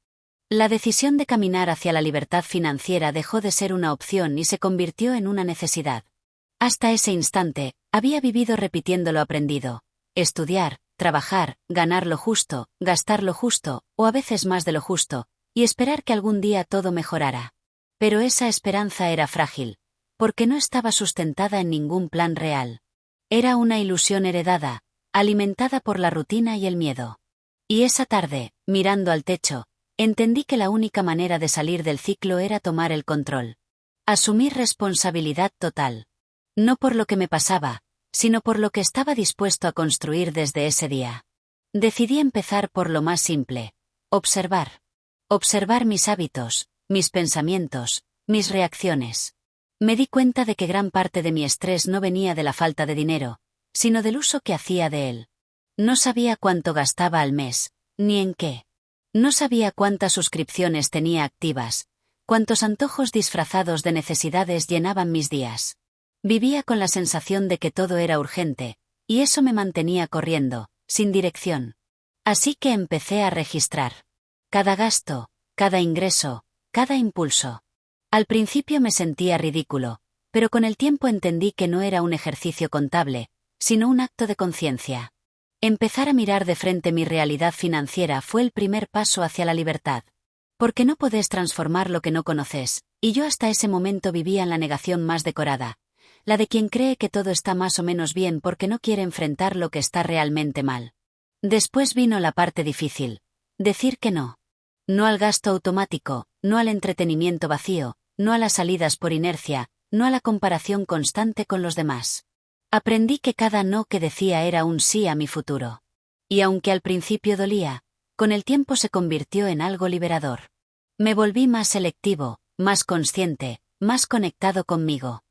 la decisión de caminar hacia la libertad financiera dejó de ser una opción y se convirtió en una necesidad. Hasta ese instante, había vivido repitiendo lo aprendido. Estudiar, trabajar, ganar lo justo, gastar lo justo, o a veces más de lo justo, y esperar que algún día todo mejorara. Pero esa esperanza era frágil, porque no estaba sustentada en ningún plan real. Era una ilusión heredada, alimentada por la rutina y el miedo. Y esa tarde, mirando al techo, entendí que la única manera de salir del ciclo era tomar el control. Asumir responsabilidad total. No por lo que me pasaba, sino por lo que estaba dispuesto a construir desde ese día. Decidí empezar por lo más simple. Observar. Observar mis hábitos, mis pensamientos, mis reacciones. Me di cuenta de que gran parte de mi estrés no venía de la falta de dinero, sino del uso que hacía de él. No sabía cuánto gastaba al mes, ni en qué. No sabía cuántas suscripciones tenía activas, cuántos antojos disfrazados de necesidades llenaban mis días. Vivía con la sensación de que todo era urgente, y eso me mantenía corriendo, sin dirección. Así que empecé a registrar cada gasto, cada ingreso, cada impulso. Al principio me sentía ridículo, pero con el tiempo entendí que no era un ejercicio contable, sino un acto de conciencia. Empezar a mirar de frente mi realidad financiera fue el primer paso hacia la libertad. Porque no podés transformar lo que no conoces, y yo hasta ese momento vivía en la negación más decorada, la de quien cree que todo está más o menos bien porque no quiere enfrentar lo que está realmente mal. Después vino la parte difícil: decir que no. No al gasto automático, no al entretenimiento vacío, no a las salidas por inercia, no a la comparación constante con los demás. Aprendí que cada no que decía era un sí a mi futuro. Y aunque al principio dolía, con el tiempo se convirtió en algo liberador. Me volví más selectivo, más consciente, más conectado conmigo.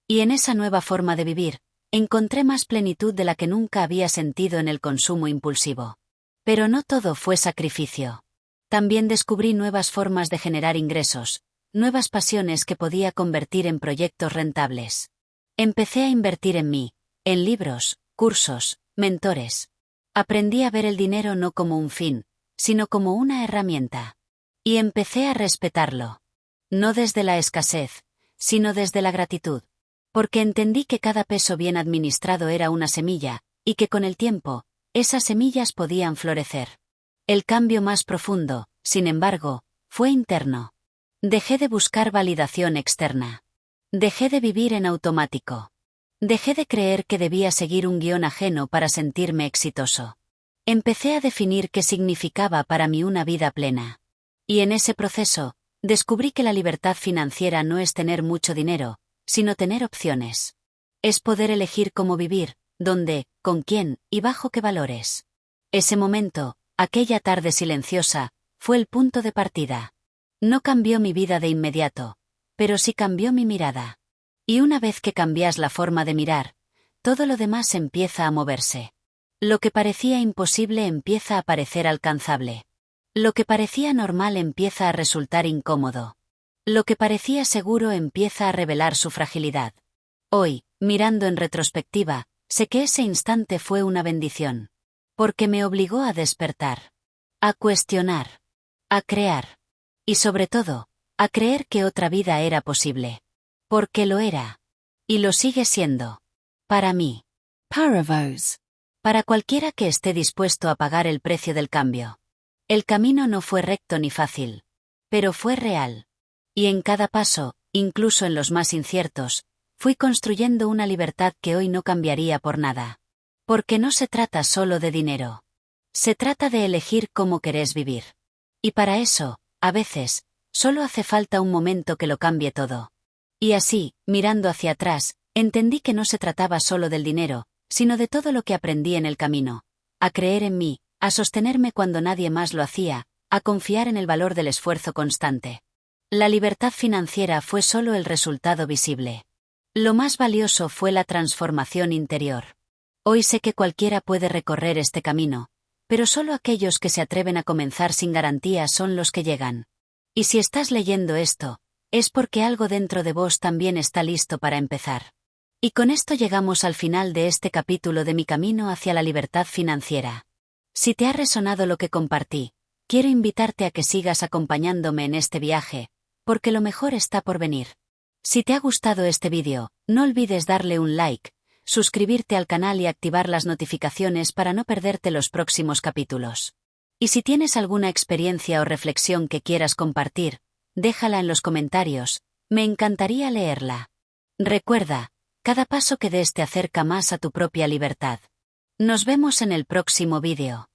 Y en esa nueva forma de vivir, encontré más plenitud de la que nunca había sentido en el consumo impulsivo. Pero no todo fue sacrificio. También descubrí nuevas formas de generar ingresos, nuevas pasiones que podía convertir en proyectos rentables. Empecé a invertir en mí, en libros, cursos, mentores. Aprendí a ver el dinero no como un fin, sino como una herramienta. Y empecé a respetarlo. No desde la escasez, sino desde la gratitud. Porque entendí que cada peso bien administrado era una semilla, y que con el tiempo, esas semillas podían florecer. El cambio más profundo, sin embargo, fue interno. Dejé de buscar validación externa. Dejé de vivir en automático. Dejé de creer que debía seguir un guión ajeno para sentirme exitoso. Empecé a definir qué significaba para mí una vida plena. Y en ese proceso, descubrí que la libertad financiera no es tener mucho dinero, sino tener opciones. Es poder elegir cómo vivir, dónde, con quién y bajo qué valores. Ese momento, aquella tarde silenciosa, fue el punto de partida. No cambió mi vida de inmediato, pero sí cambió mi mirada. Y una vez que cambias la forma de mirar, todo lo demás empieza a moverse. Lo que parecía imposible empieza a parecer alcanzable. Lo que parecía normal empieza a resultar incómodo. Lo que parecía seguro empieza a revelar su fragilidad. Hoy, mirando en retrospectiva, sé que ese instante fue una bendición. Porque me obligó a despertar. A cuestionar. A crear. Y sobre todo, a creer que otra vida era posible. Porque lo era. Y lo sigue siendo. Para mí. Para vos. Para cualquiera que esté dispuesto a pagar el precio del cambio. El camino no fue recto ni fácil. Pero fue real. Y en cada paso, incluso en los más inciertos, fui construyendo una libertad que hoy no cambiaría por nada. Porque no se trata solo de dinero. Se trata de elegir cómo querés vivir. Y para eso, a veces, solo hace falta un momento que lo cambie todo. Y así, mirando hacia atrás, entendí que no se trataba solo del dinero, sino de todo lo que aprendí en el camino. A creer en mí, a sostenerme cuando nadie más lo hacía, a confiar en el valor del esfuerzo constante. La libertad financiera fue solo el resultado visible. Lo más valioso fue la transformación interior. Hoy sé que cualquiera puede recorrer este camino, pero solo aquellos que se atreven a comenzar sin garantía son los que llegan. Y si estás leyendo esto, es porque algo dentro de vos también está listo para empezar. Y con esto llegamos al final de este capítulo de mi camino hacia la libertad financiera. Si te ha resonado lo que compartí, quiero invitarte a que sigas acompañándome en este viaje, porque lo mejor está por venir. Si te ha gustado este vídeo, no olvides darle un like, suscribirte al canal y activar las notificaciones para no perderte los próximos capítulos. Y si tienes alguna experiencia o reflexión que quieras compartir, déjala en los comentarios, me encantaría leerla. Recuerda, cada paso que des te acerca más a tu propia libertad. Nos vemos en el próximo vídeo.